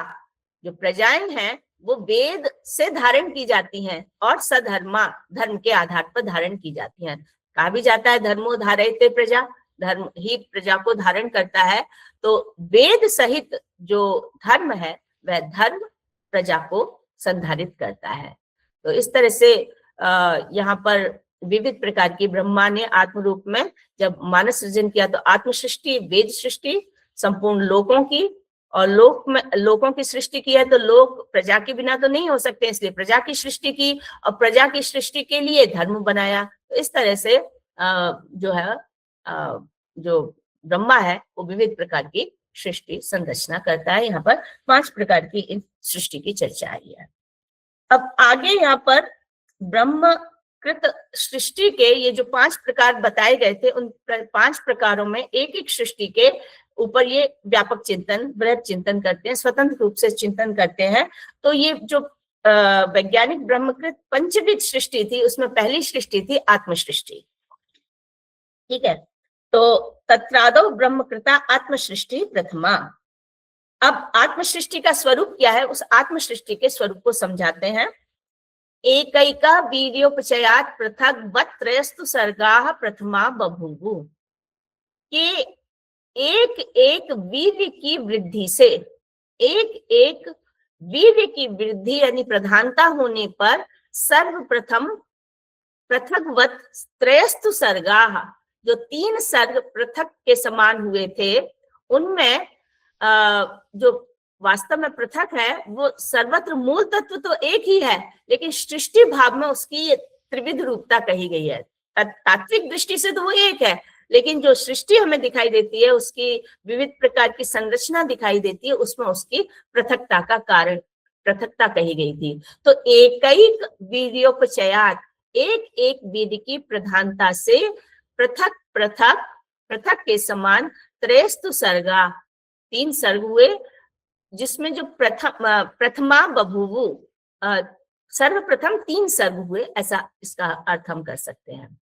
A: जो प्रजाएं हैं वो वेद से धारण की जाती हैं, और सधर्मा, धर्म के आधार पर धारण की जाती हैं। कहा भी जाता है धर्मो धारयते प्रजा, धर्म ही प्रजा को धारण करता है। तो वेद सहित जो धर्म है वह धर्म प्रजा को संधारित करता है। तो इस तरह से यहाँ पर विविध प्रकार की ब्रह्मा ने आत्म रूप में जब मानव सृजन किया, तो आत्म सृष्टि, वेद सृष्टि, संपूर्ण लोकों की, और लोक में लोकों की सृष्टि की है, तो लोक प्रजा के बिना तो नहीं हो सकते, इसलिए प्रजा की सृष्टि की, और प्रजा की सृष्टि के लिए धर्म बनाया। तो इस तरह से जो है जो ब्रह्मा है वो विविध प्रकार की सृष्टि संरचना करता है। यहाँ पर 5 प्रकार की इन सृष्टि की चर्चा आई है। अब आगे यहाँ पर ब्रह्मकृत सृष्टि के ये जो 5 प्रकार बताए गए थे, उन 5 प्रकारों में एक एक सृष्टि के ऊपर ये व्यापक चिंतन, बृहद चिंतन करते हैं, स्वतंत्र रूप से चिंतन करते हैं। तो ये जो वैज्ञानिक ब्रह्मकृत पंचविध सृष्टि थी, उसमें पहली सृष्टि थी आत्म सृष्टि। ठीक है, तो तत्रादौ ब्रह्मकृता आत्म सृष्टि प्रथमा। अब आत्म सृष्टि का स्वरूप क्या है, उस आत्म सृष्टि के स्वरूप को समझाते हैं। एकैका वीर्योपचयात् पृथक वत् त्रयस्तु सर्गाः प्रथमा बभूवु। कि एक एक वीर्य की वृद्धि से, एक एक वीर्य की वृद्धि यानी प्रधानता होने पर सर्वप्रथम पृथकवत त्रयस्तु सर्गाः, जो 3 सर्ग पृथक के समान हुए थे, उनमें जो वास्तव में पृथक है वो सर्वत्र मूल तत्व तो एक ही है, लेकिन सृष्टि भाव में उसकी त्रिविध रूपता कही गई है। तात्विक दृष्टि से तो वो एक है, लेकिन जो सृष्टि हमें दिखाई देती है, उसकी विविध प्रकार की संरचना दिखाई देती है, उसमें उसकी पृथकता का कारण, पृथकता कही गई थी। तो एकैक वीर्योपचयात्, एक एक वीर्य की प्रधानता से पृथक पृथक पृथक के समान त्रयस्तु सर्गा, 3 सर्ग हुए, जिसमें जो प्रथमा बभूवु, सर्वप्रथम 3 सर्ग हुए, ऐसा इसका अर्थ हम कर सकते हैं।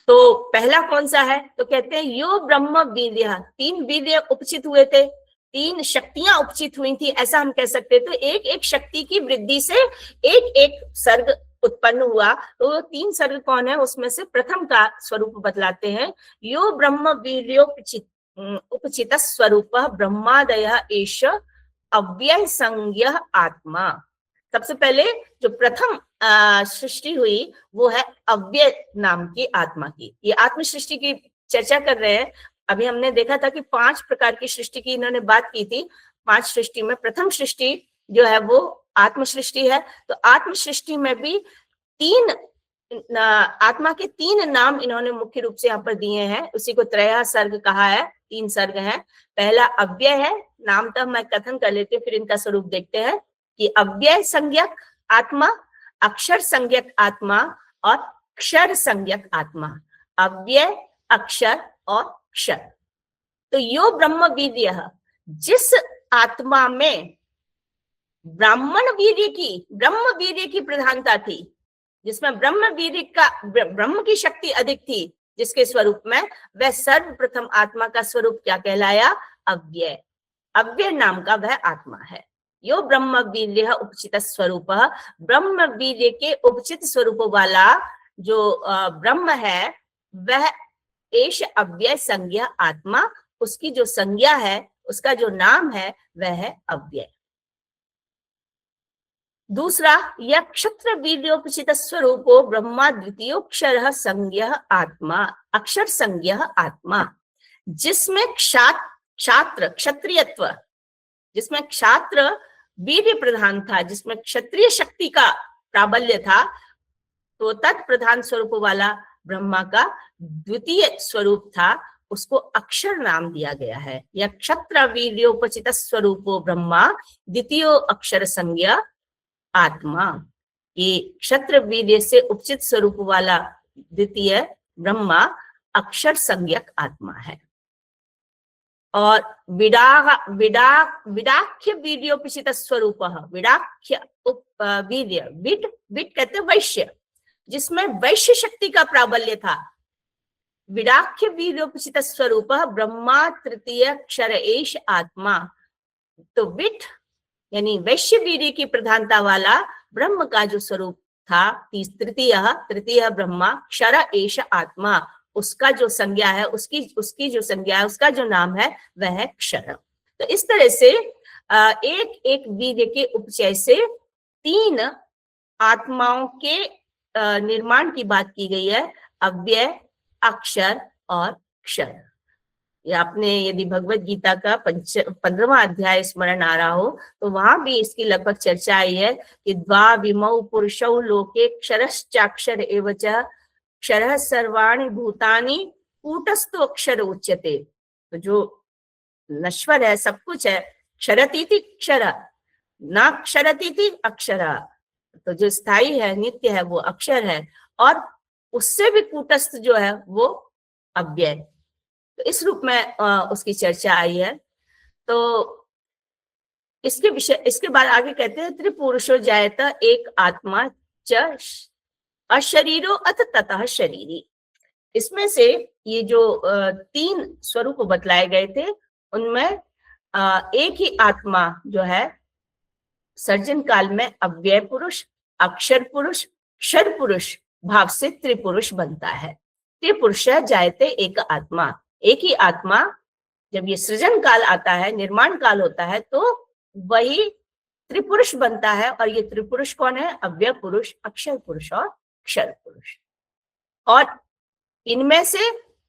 A: तो पहला कौन सा है, तो कहते हैं यो ब्रह्म वीर्य, 3 वीर्य उपचित हुए थे, 3 शक्तियां उपचित हुई थी, ऐसा हम कह सकते हैं। तो एक एक शक्ति की वृद्धि से एक एक सर्ग उत्पन्न हुआ। तो 3 सर्ग कौन है, उसमें से प्रथम का स्वरूप बतलाते हैं। यो ब्रह्म वीर्योपचित उपचित स्वरूप ब्रह्मादय एष अव्यय संज्ञ आत्मा। सबसे पहले जो प्रथम सृष्टि हुई वो है अव्यय नाम की आत्मा की। ये आत्म सृष्टि की चर्चा कर रहे हैं। अभी हमने देखा था कि 5 प्रकार की सृष्टि की इन्होंने बात की थी। 5 सृष्टि में प्रथम सृष्टि जो है वो आत्म सृष्टि है। तो आत्म सृष्टि में भी 3 आत्मा के 3 नाम इन्होंने मुख्य रूप से यहाँ पर दिए हैं। उसी को त्रयः सर्ग कहा है, 3 सर्ग हैं। पहला अव्यय है, नाम तक मैं कथन कर लेती हूँ, फिर इनका स्वरूप देखते हैं कि अव्यय संज्ञक आत्मा, अक्षर संज्ञक आत्मा और क्षर संज्ञक आत्मा। अव्यय, अक्षर और क्षर। तो यो ब्रह्म वीर्य, जिस आत्मा में ब्रह्म वीर्य की प्रधानता थी, जिसमें ब्रह्म की शक्ति अधिक थी, जिसके स्वरूप में वह सर्वप्रथम आत्मा का स्वरूप क्या कहलाया? अव्यय। अव्यय नाम का वह आत्मा है। यो ब्रह्म वीर्य उपचित स्वरूप, ब्रह्म वीर्य के उपचित स्वरूप वाला जो ब्रह्म है वह एष अव्यय संज्ञा आत्मा, उसकी जो संज्ञा है, उसका जो नाम है वह है अव्यय। दूसरा, यह क्षत्र वीर्योपचित स्वरूपो ब्रह्मा द्वितीयोक्षर संज्ञा आत्मा, अक्षर संज्ञा आत्मा, जिसमें क्षात्र क्षत्रियत्व, जिसमें क्षात्र वीर्य प्रधान था, जिसमें क्षत्रिय शक्ति का प्राबल्य था, तो तत्प्रधान स्वरूप वाला ब्रह्मा का द्वितीय स्वरूप था, उसको अक्षर नाम दिया गया है। यह क्षत्र वीर्योपचित स्वरूपो ब्रह्मा द्वितीय अक्षर संज्ञा आत्मा, ये क्षत्र वीर्य से उपचित स्वरूप वाला द्वितीय ब्रह्मा अक्षर संज्ञक आत्मा है। और विडाख्य वीर्योपचित स्वरूप, विडाख्य वीर्य, विट कहते वैश्य, जिसमें वैश्य शक्ति का प्राबल्य था। विडाख्य वीर्योपचित स्वरूप ब्रह्मा तृतीय अक्षर एष आत्मा। तो विट यानी वैश्य वीर्य की प्रधानता वाला ब्रह्म का जो स्वरूप था, तृतीय ब्रह्मा क्षर एष आत्मा, उसका जो संज्ञा है, उसकी जो संज्ञा है, उसका जो नाम है वह है क्षर। तो इस तरह से एक एक वीर्य के उपचय से 3 आत्माओं के निर्माण की बात की गई है, अव्यय, अक्षर और क्षर। ये आपने यदि भगवत गीता का 15वां अध्याय स्मरण आ रहा हो तो वहां भी इसकी लगभग चर्चा आई है कि द्वा विमौ पुरुषौ लोके क्षरश्चाक्षर एव च क्षरः सर्वाणि भूतानि कूटस्थो अक्षर उच्यते। तो जो नश्वर है, सब कुछ है, क्षरतीति क्षर, ना क्षरतीति अक्षर। तो जो स्थायी है, नित्य है, वो अक्षर है, और उससे भी कूटस्थ जो है वो अव्यय। तो इस रूप में उसकी चर्चा आई है। तो इसके बाद आगे कहते हैं त्रिपुरुषो जायत एक आत्मा च अशरीरो अथ ततः शरीरी। इसमें से ये जो 3 स्वरूप बतलाए गए थे, उनमें एक ही आत्मा जो है सर्जन काल में अव्यय पुरुष, अक्षर पुरुष, क्षर पुरुष भाव से त्रिपुरुष बनता है। त्रिपुरुष जायते एक आत्मा, एक ही आत्मा जब ये सृजन काल आता है, निर्माण काल होता है, तो वही त्रिपुरुष बनता है। और ये त्रिपुरुष कौन है? अव्यय पुरुष, अक्षर पुरुष और क्षर पुरुष। और इनमें से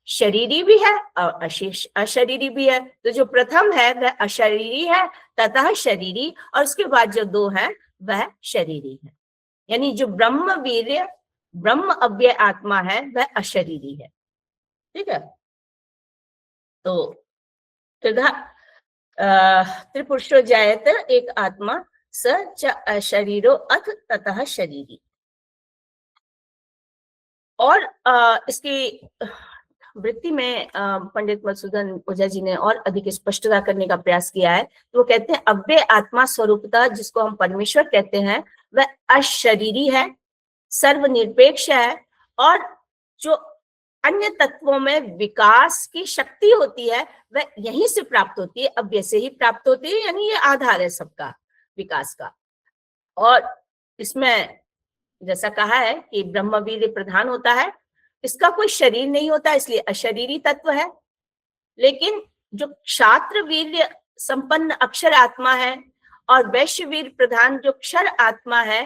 A: शरीरी भी है और अशरीरी भी है। तो जो प्रथम है वह अशरीरी है, ततः शरीरी, और उसके बाद जो 2 है वह शरीरी है। यानी जो ब्रह्म वीर्य, ब्रह्म अव्यय आत्मा है, वह अशरीरी है। ठीक है। तो त्रिपुरुषो जायत एक आत्मा स च शरीरो अथ ततः शरीरी। और इसकी वृत्ति में पंडित मधुसूदन ओझा जी ने और अधिक स्पष्टता करने का प्रयास किया है। तो वो कहते हैं अव्यय आत्मा स्वरूपतः, जिसको हम परमेश्वर कहते हैं, वह अशरीरी है, सर्वनिरपेक्ष है, और जो अन्य तत्वों में विकास की शक्ति होती है वह यहीं से प्राप्त होती है, अव्यय से ही प्राप्त होती है। यानी ये आधार है सबका विकास का। और इसमें जैसा कहा है कि ब्रह्मवीर्य प्रधान होता है, इसका कोई शरीर नहीं होता, इसलिए अशरीरी तत्व है। लेकिन जो क्षात्र वीर्य संपन्न अक्षर आत्मा है और वैश्यवीर प्रधान जो क्षर आत्मा है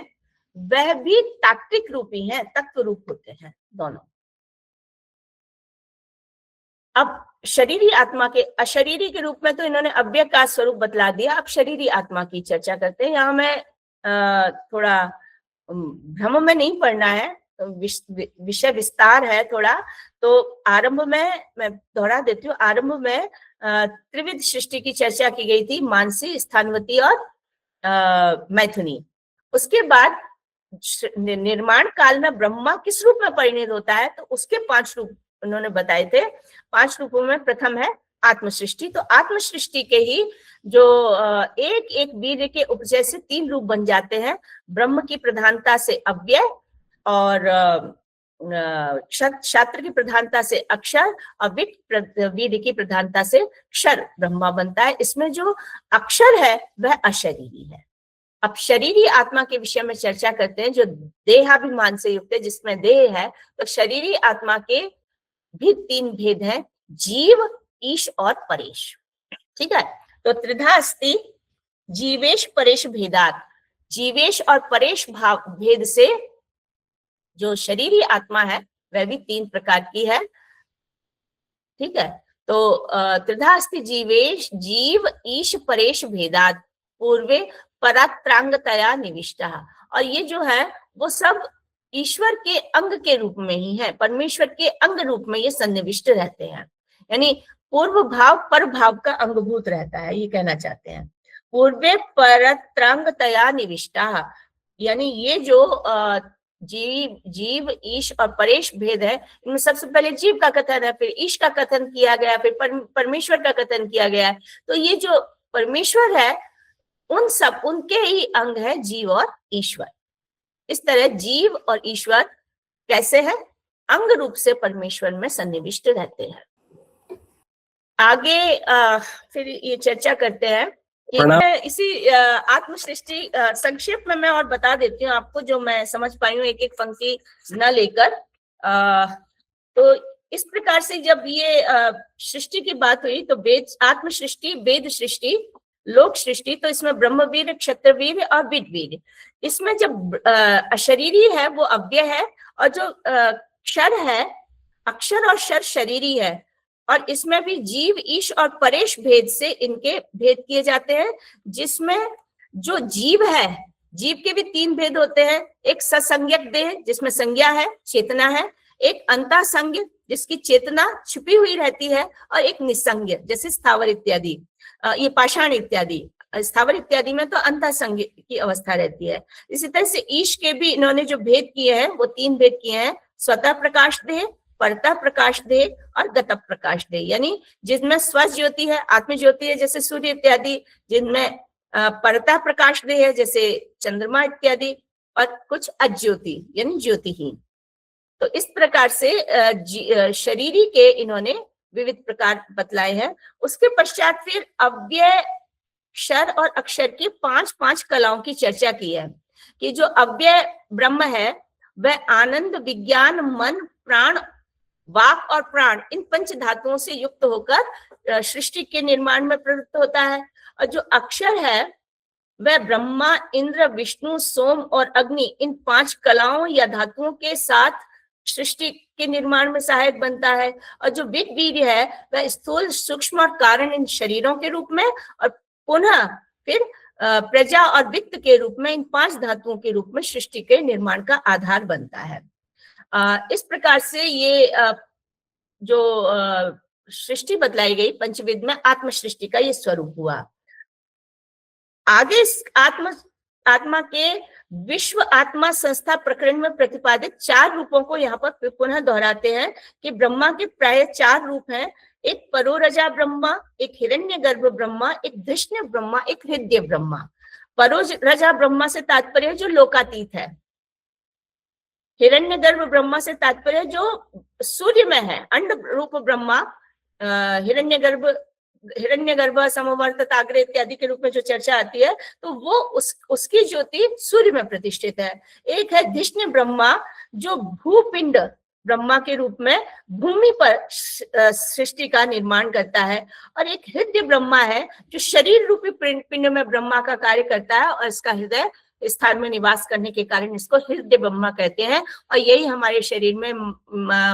A: वह भी तात्विक रूपी है, तत्व रूप होते हैं दोनों। अब शरीरी आत्मा के अशरीरी के रूप में तो इन्होंने अव्यय का स्वरूप बतला दिया, अब शरीरी आत्मा की चर्चा करते हैं। यहाँ मैं थोड़ा भ्रम में नहीं पढ़ना है, विषय विस्तार है थोड़ा, तो आरंभ में मैं दोहरा देती हूँ। आरंभ में त्रिविध सृष्टि की चर्चा की गई थी, मानसी, स्थानवती और मैथुनी। उसके बाद निर्माण काल में ब्रह्मा किस रूप में परिणत होता है, तो उसके 5 रूप उन्होंने बताए थे। 5 रूपों में प्रथम है आत्म सृष्टि। तो आत्म सृष्टि के ही जो एक एक वीर्य के उपजय से 3 रूप बन जाते हैं। ब्रह्म की प्रधानता से अव्यय, और क्षात्र की प्रधानता से अक्षर, और वीर्य की प्रधानता से क्षर ब्रह्मा बनता है। इसमें जो अक्षर है वह अशरीरी है। अब शरीरी आत्मा के विषय में चर्चा करते हैं, जो देहाभिमान से युक्त है, जिसमें देह है। तो शरीरी आत्मा के भी 3 भेद हैं, जीव, ईश और परेश। ठीक है, तो त्रिधा अस्ति जीवेश परेश भेदात। जीवेश और परेश भाव भेद से जो शरीरी आत्मा है वह भी 3 प्रकार की है। ठीक है, तो त्रिधा अस्ति जीवेश, जीव, ईश, परेश भेदात पूर्वे परात्रांगतया निविष्टा। और ये जो है वो सब ईश्वर के अंग के रूप में ही है, परमेश्वर के अंग रूप में ये सन्निविष्ट रहते हैं। यानी पूर्व भाव पर भाव का अंगभूत रहता है, ये कहना चाहते हैं। पूर्वे परात्रांगतया निविष्टा, यानी ये जो जीव, ईश और परेश भेद है, इनमें सबसे पहले जीव का कथन है, फिर ईश का कथन किया गया, फिर परमेश्वर का कथन किया गया है। तो ये जो परमेश्वर है उन सब उनके ही अंग है जीव और ईश्वर। इस तरह जीव और ईश्वर कैसे है, अंग रूप से परमेश्वर में सन्निविष्ट रहते हैं। आगे फिर ये चर्चा करते हैं कि इसी आत्म सृष्टि संक्षेप में मैं और बता देती हूँ आपको, जो मैं समझ पाई हूँ एक एक पंक्ति न लेकर। तो इस प्रकार से जब ये सृष्टि की बात हुई तो वेद, आत्म सृष्टि, वेद सृष्टि, लोक सृष्टि, तो इसमें ब्रह्मवीर, क्षत्रवीर और विदवीर। इसमें जब अशरीरी है वो अव्यय है, और जो क्षर है, अक्षर और शर शरीरी है। और इसमें भी जीव, ईश और परेश भेद से इनके भेद किए जाते हैं। जिसमें जो जीव है, जीव के भी 3 भेद होते हैं। एक ससंज्ञक देह जिसमें संज्ञा है, चेतना है। एक अंतःसंज्ञ जिसकी चेतना छुपी हुई रहती है, और एक निसंज्ञ जैसे स्थावर इत्यादि, ये पाषाण इत्यादि। स्थावर इत्यादि में तो अंतःसंज्ञ की अवस्था रहती है। इसी तरह से ईश के भी इन्होंने जो भेद किए हैं वो 3 भेद किए हैं, स्वतः प्रकाश देह, परतः प्रकाश देह और गतः प्रकाश देह। यानी जिसमें स्व ज्योति है, आत्म ज्योति है जैसे सूर्य इत्यादि, जिनमें परतः प्रकाश देह है जैसे चंद्रमा इत्यादि, और कुछ अज्योति यानी ज्योतिहीन। तो इस प्रकार से शरीरी के इन्होंने विविध प्रकार बतलाए हैं। उसके पश्चात फिर अव्यय, क्षर और अक्षर की 5 कलाओं की चर्चा की है, कि जो अव्यय ब्रह्म है वह आनंद, विज्ञान, मन, प्राण, वाक और प्राण, इन 5 धातुओं से युक्त होकर सृष्टि के निर्माण में प्रवृत्त होता है। और जो अक्षर है वह ब्रह्मा, इंद्र, विष्णु, सोम और अग्नि, इन 5 कलाओं या धातुओं के साथ सृष्टि के निर्माण में सहायक बनता है। और जो विद है वह स्थूल, सूक्ष्म और कारण इन शरीरों के रूप में, और पुनः फिर प्रजा और वित्त के रूप में, इन 5 धातुओं के रूप में सृष्टि के निर्माण का आधार बनता है। इस प्रकार से ये जो सृष्टि बतलाई गई पंचविद में, आत्म सृष्टि का ये स्वरूप हुआ। आगे आत्मा के विश्व आत्मा संस्था प्रकरण में प्रतिपादित 4 रूपों को यहाँ पर पुनः दोहराते हैं, कि ब्रह्मा के प्राय 4 रूप हैं। एक परोरजा ब्रह्मा, एक हिरण्यगर्भ ब्रह्मा, एक धृष्ण्य ब्रह्मा, एक हृदय ब्रह्मा। परोरजा ब्रह्मा से तात्पर्य जो लोकातीत है, हिरण्यगर्भ ब्रह्मा से तात्पर्य जो सूर्य में है, अंड रूप ब्रह्मा, हिरण्यगर्भ, समवर्त, ताग्रे इत्यादि के रूप में जो चर्चा आती है, तो वो उसकी ज्योति सूर्य में प्रतिष्ठित है। एक है धृष्ण्य ब्रह्मा जो भूपिंड ब्रह्मा के रूप में भूमि पर सृष्टि का निर्माण करता है, और एक हृदय ब्रह्मा है जो शरीर रूपी पिंड में ब्रह्मा का कार्य करता है, और इसका हृदय स्थान में निवास करने के कारण इसको हृदय ब्रह्मा कहते हैं। और यही हमारे शरीर में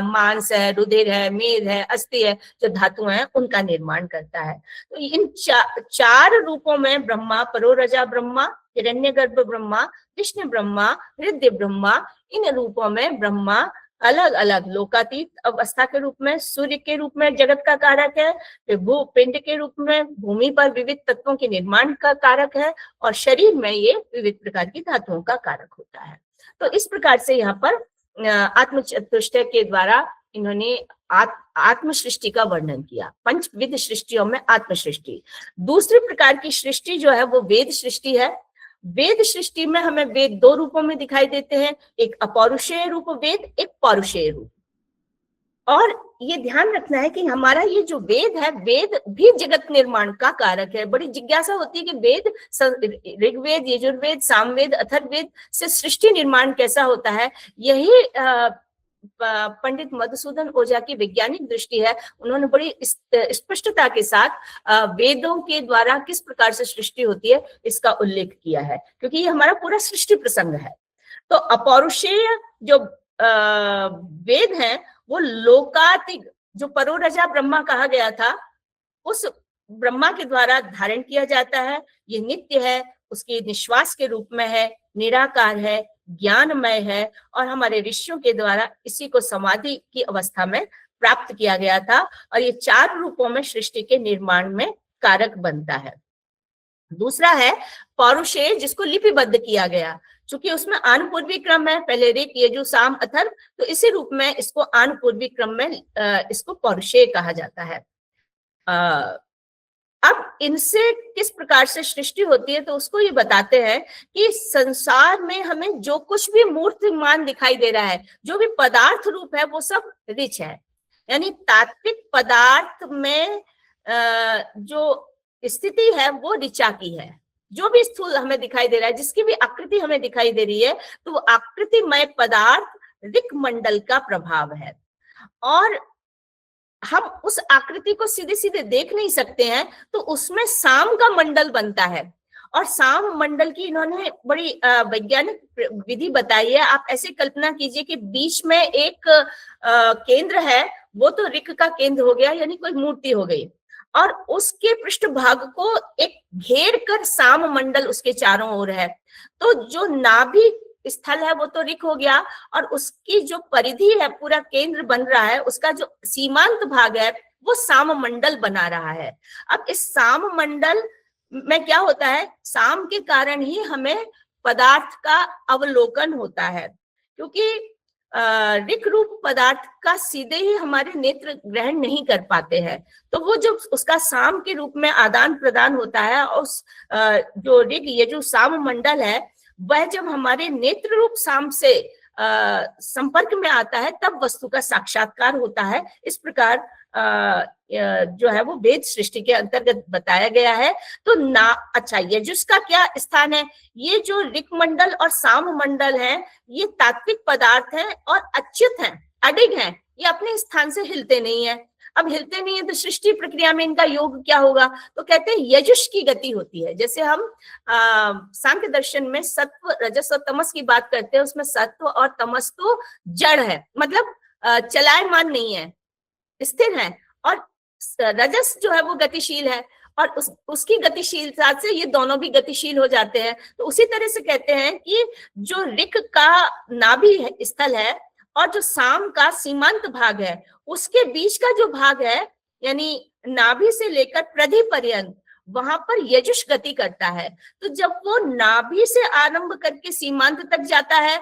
A: मांस है, रुधिर है, मेद है, अस्थि है, जो धातु हैं उनका निर्माण करता है। तो इन चार रूपों में ब्रह्मा, परोरजा ब्रह्मा, हिरण्यगर्भ ब्रह्मा, कृष्ण ब्रह्मा, हृदय ब्रह्मा, इन रूपों में ब्रह्मा अलग अलग लोकातीत अवस्था के रूप में, सूर्य के रूप में जगत का कारक है, फिर भू पिंड के रूप में भूमि पर विविध तत्वों के निर्माण का कारक है, और शरीर में ये विविध प्रकार की धातुओं का कारक होता है। तो इस प्रकार से यहाँ पर आत्म चतुष्टय के द्वारा इन्होंने आत्म सृष्टि का वर्णन किया। पंचविध सृष्टियों में आत्म सृष्टि। दूसरी प्रकार की सृष्टि जो है वो वेद सृष्टि है। वेद सृष्टि में हमें वेद दो रूपों में दिखाई देते हैं, एक अपौरुषेय रूप वेद, एक पौरुषेय रूप। और ये ध्यान रखना है कि हमारा ये जो वेद है, वेद भी जगत निर्माण का कारक है। बड़ी जिज्ञासा होती है कि वेद, ऋग्वेद, यजुर्वेद, सामवेद, अथर्ववेद से सृष्टि निर्माण कैसा होता है। यही पंडित मधुसूदन ओझा की वैज्ञानिक दृष्टि है। उन्होंने बड़ी स्पष्टता के साथ वेदों के द्वारा किस प्रकार से सृष्टि होती है इसका उल्लेख किया है, क्योंकि ये हमारा पूरा सृष्टि प्रसंग है। तो अपौरुषेय जो वेद हैं वो लोकातिग, जो परोरजा ब्रह्मा कहा गया था, उस ब्रह्मा के द्वारा धारण किया जाता है। ये नित्य है, उसके निश्वास के रूप में है, निराकार है, ज्ञानमय है, और हमारे ऋषियों के द्वारा इसी को समाधि की अवस्था में प्राप्त किया गया था। और ये चार रूपों में सृष्टि के निर्माण में कारक बनता है। दूसरा है पौरुषेय, जिसको लिपिबद्ध किया गया, चूंकि उसमें आनुपूर्वी क्रम है, पहले ऋक, यजु, साम, अथर्व, तो इसी रूप में इसको आनुपूर्वी क्रम में इसको पौरुषेय कहा जाता है। अब इनसे किस प्रकार से सृष्टि होती है, तो उसको ये बताते हैं कि संसार में हमें जो कुछ भी मूर्तिमान दिखाई दे रहा है, जो भी पदार्थ रूप है, वो सब ऋच है। यानी तात्विक पदार्थ में जो स्थिति है वो ऋचा की है। जो भी स्थूल हमें दिखाई दे रहा है, जिसकी भी आकृति हमें दिखाई दे रही है, तो वो आकृतिमय पदार्थ ऋक मंडल का प्रभाव है। और हम उस आकृति को सीधे सीधे देख नहीं सकते हैं, तो उसमें साम का मंडल बनता है। और साम मंडल की इन्होंने बड़ी वैज्ञानिक विधि बताई है। आप ऐसे कल्पना कीजिए कि बीच में एक केंद्र है, वो तो ऋक का केंद्र हो गया, यानी कोई मूर्ति हो गई, और उसके पृष्ठभाग को एक घेर कर साम मंडल उसके चारों ओर है। तो जो नाभि स्थल है वो तो ऋक हो गया, और उसकी जो परिधि है, पूरा केंद्र बन रहा है, उसका जो सीमांत भाग है वो साम मंडल बना रहा है। अब इस साम मंडल में क्या होता है, साम के कारण ही हमें पदार्थ का अवलोकन होता है, क्योंकि ऋक रूप पदार्थ का सीधे ही हमारे नेत्र ग्रहण नहीं कर पाते हैं। तो वो जो उसका साम के रूप में आदान प्रदान होता है, उस जो ऋग यजु साम मंडल है, वह जब हमारे नेत्र रूप साम से संपर्क में आता है, तब वस्तु का साक्षात्कार होता है। इस प्रकार जो है वो वेद सृष्टि के अंतर्गत बताया गया है। तो ना, अच्छा, यजुष का क्या स्थान है? ये जो ऋक मंडल और साम मंडल है, ये तात्विक पदार्थ हैं और अच्युत हैं, अडिग हैं, ये अपने स्थान से हिलते नहीं है। अब हिलते नहीं है तो सृष्टि प्रक्रिया में इनका योग क्या होगा? तो कहते हैं यजुष की गति होती है। जैसे हम सांख्य दर्शन में सत्व, रजस और तमस की बात करते हैं, उसमें सत्व और तमस तो जड़ है, मतलब चलायमान नहीं है, स्थिर है, और रजस जो है वो गतिशील है, और उसकी गतिशीलता से ये दोनों भी गतिशील हो जाते हैं। तो उसी तरह से कहते हैं कि जो ऋक का नाभि स्थल है और जो साम का सीमांत भाग है, उसके बीच का जो भाग है, यानी नाभि से लेकर प्रधि पर्यंत, वहां पर यजुष गति करता है। तो जब वो नाभि से आरंभ करके सीमांत तक जाता है,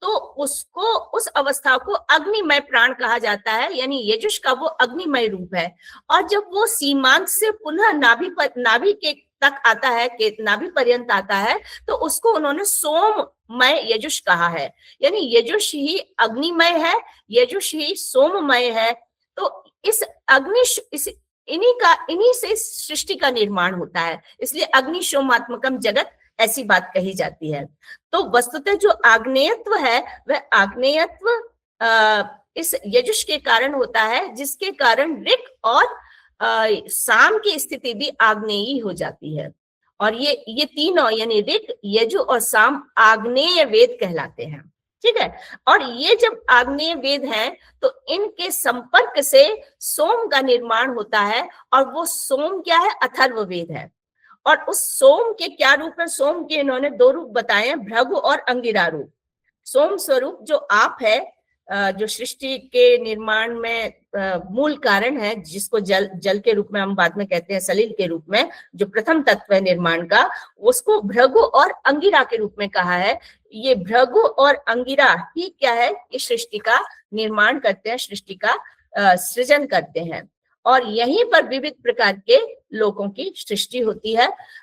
A: तो उसको, उस अवस्था को अग्निमय प्राण कहा जाता है, यानी यजुष का वो अग्निमय रूप है। और जब वो सीमांत से पुनः नाभि के तक आता है, के नाभि पर्यंत आता है, तो उसको उन्होंने सोममय यजुष कहा है। यानी यजुष ही अग्निमय है, यजुष ही सोममय है। तो इस इन्हीं से सृष्टि का निर्माण होता है, इसलिए अग्नि सोमात्मकम जगत, ऐसी बात कही जाती है। तो वस्तुतः जो आग्नेयत्व है, वह आग्नेयत्व इस यजुष के कारण होता है, जिसके कारण ऋक और साम की स्थिति भी आग्नेयी हो जाती है। और ये तीनों यानी ऋक, यजु और साम आग्नेय वेद कहलाते हैं। ठीक है। और ये जब आग्नेय वेद हैं तो इनके संपर्क से सोम का निर्माण होता है, और वो सोम क्या है? अथर्व वेद है। और उस सोम के क्या रूप है? सोम के इन्होंने दो रूप बताए हैं, भृगु और अंगिरा रूप। सोम स्वरूप जो आप है, जो सृष्टि के निर्माण में मूल कारण है, जिसको जल के रूप में हम बाद में कहते हैं, सलिल के रूप में, जो प्रथम तत्व है निर्माण का, उसको भृगु और अंगिरा के रूप में कहा है। ये भृगु और अंगिरा ही क्या है? ये सृष्टि का निर्माण करते हैं, सृष्टि का सृजन करते हैं, और यहीं पर विविध प्रकार के लोकों की सृष्टि होती है।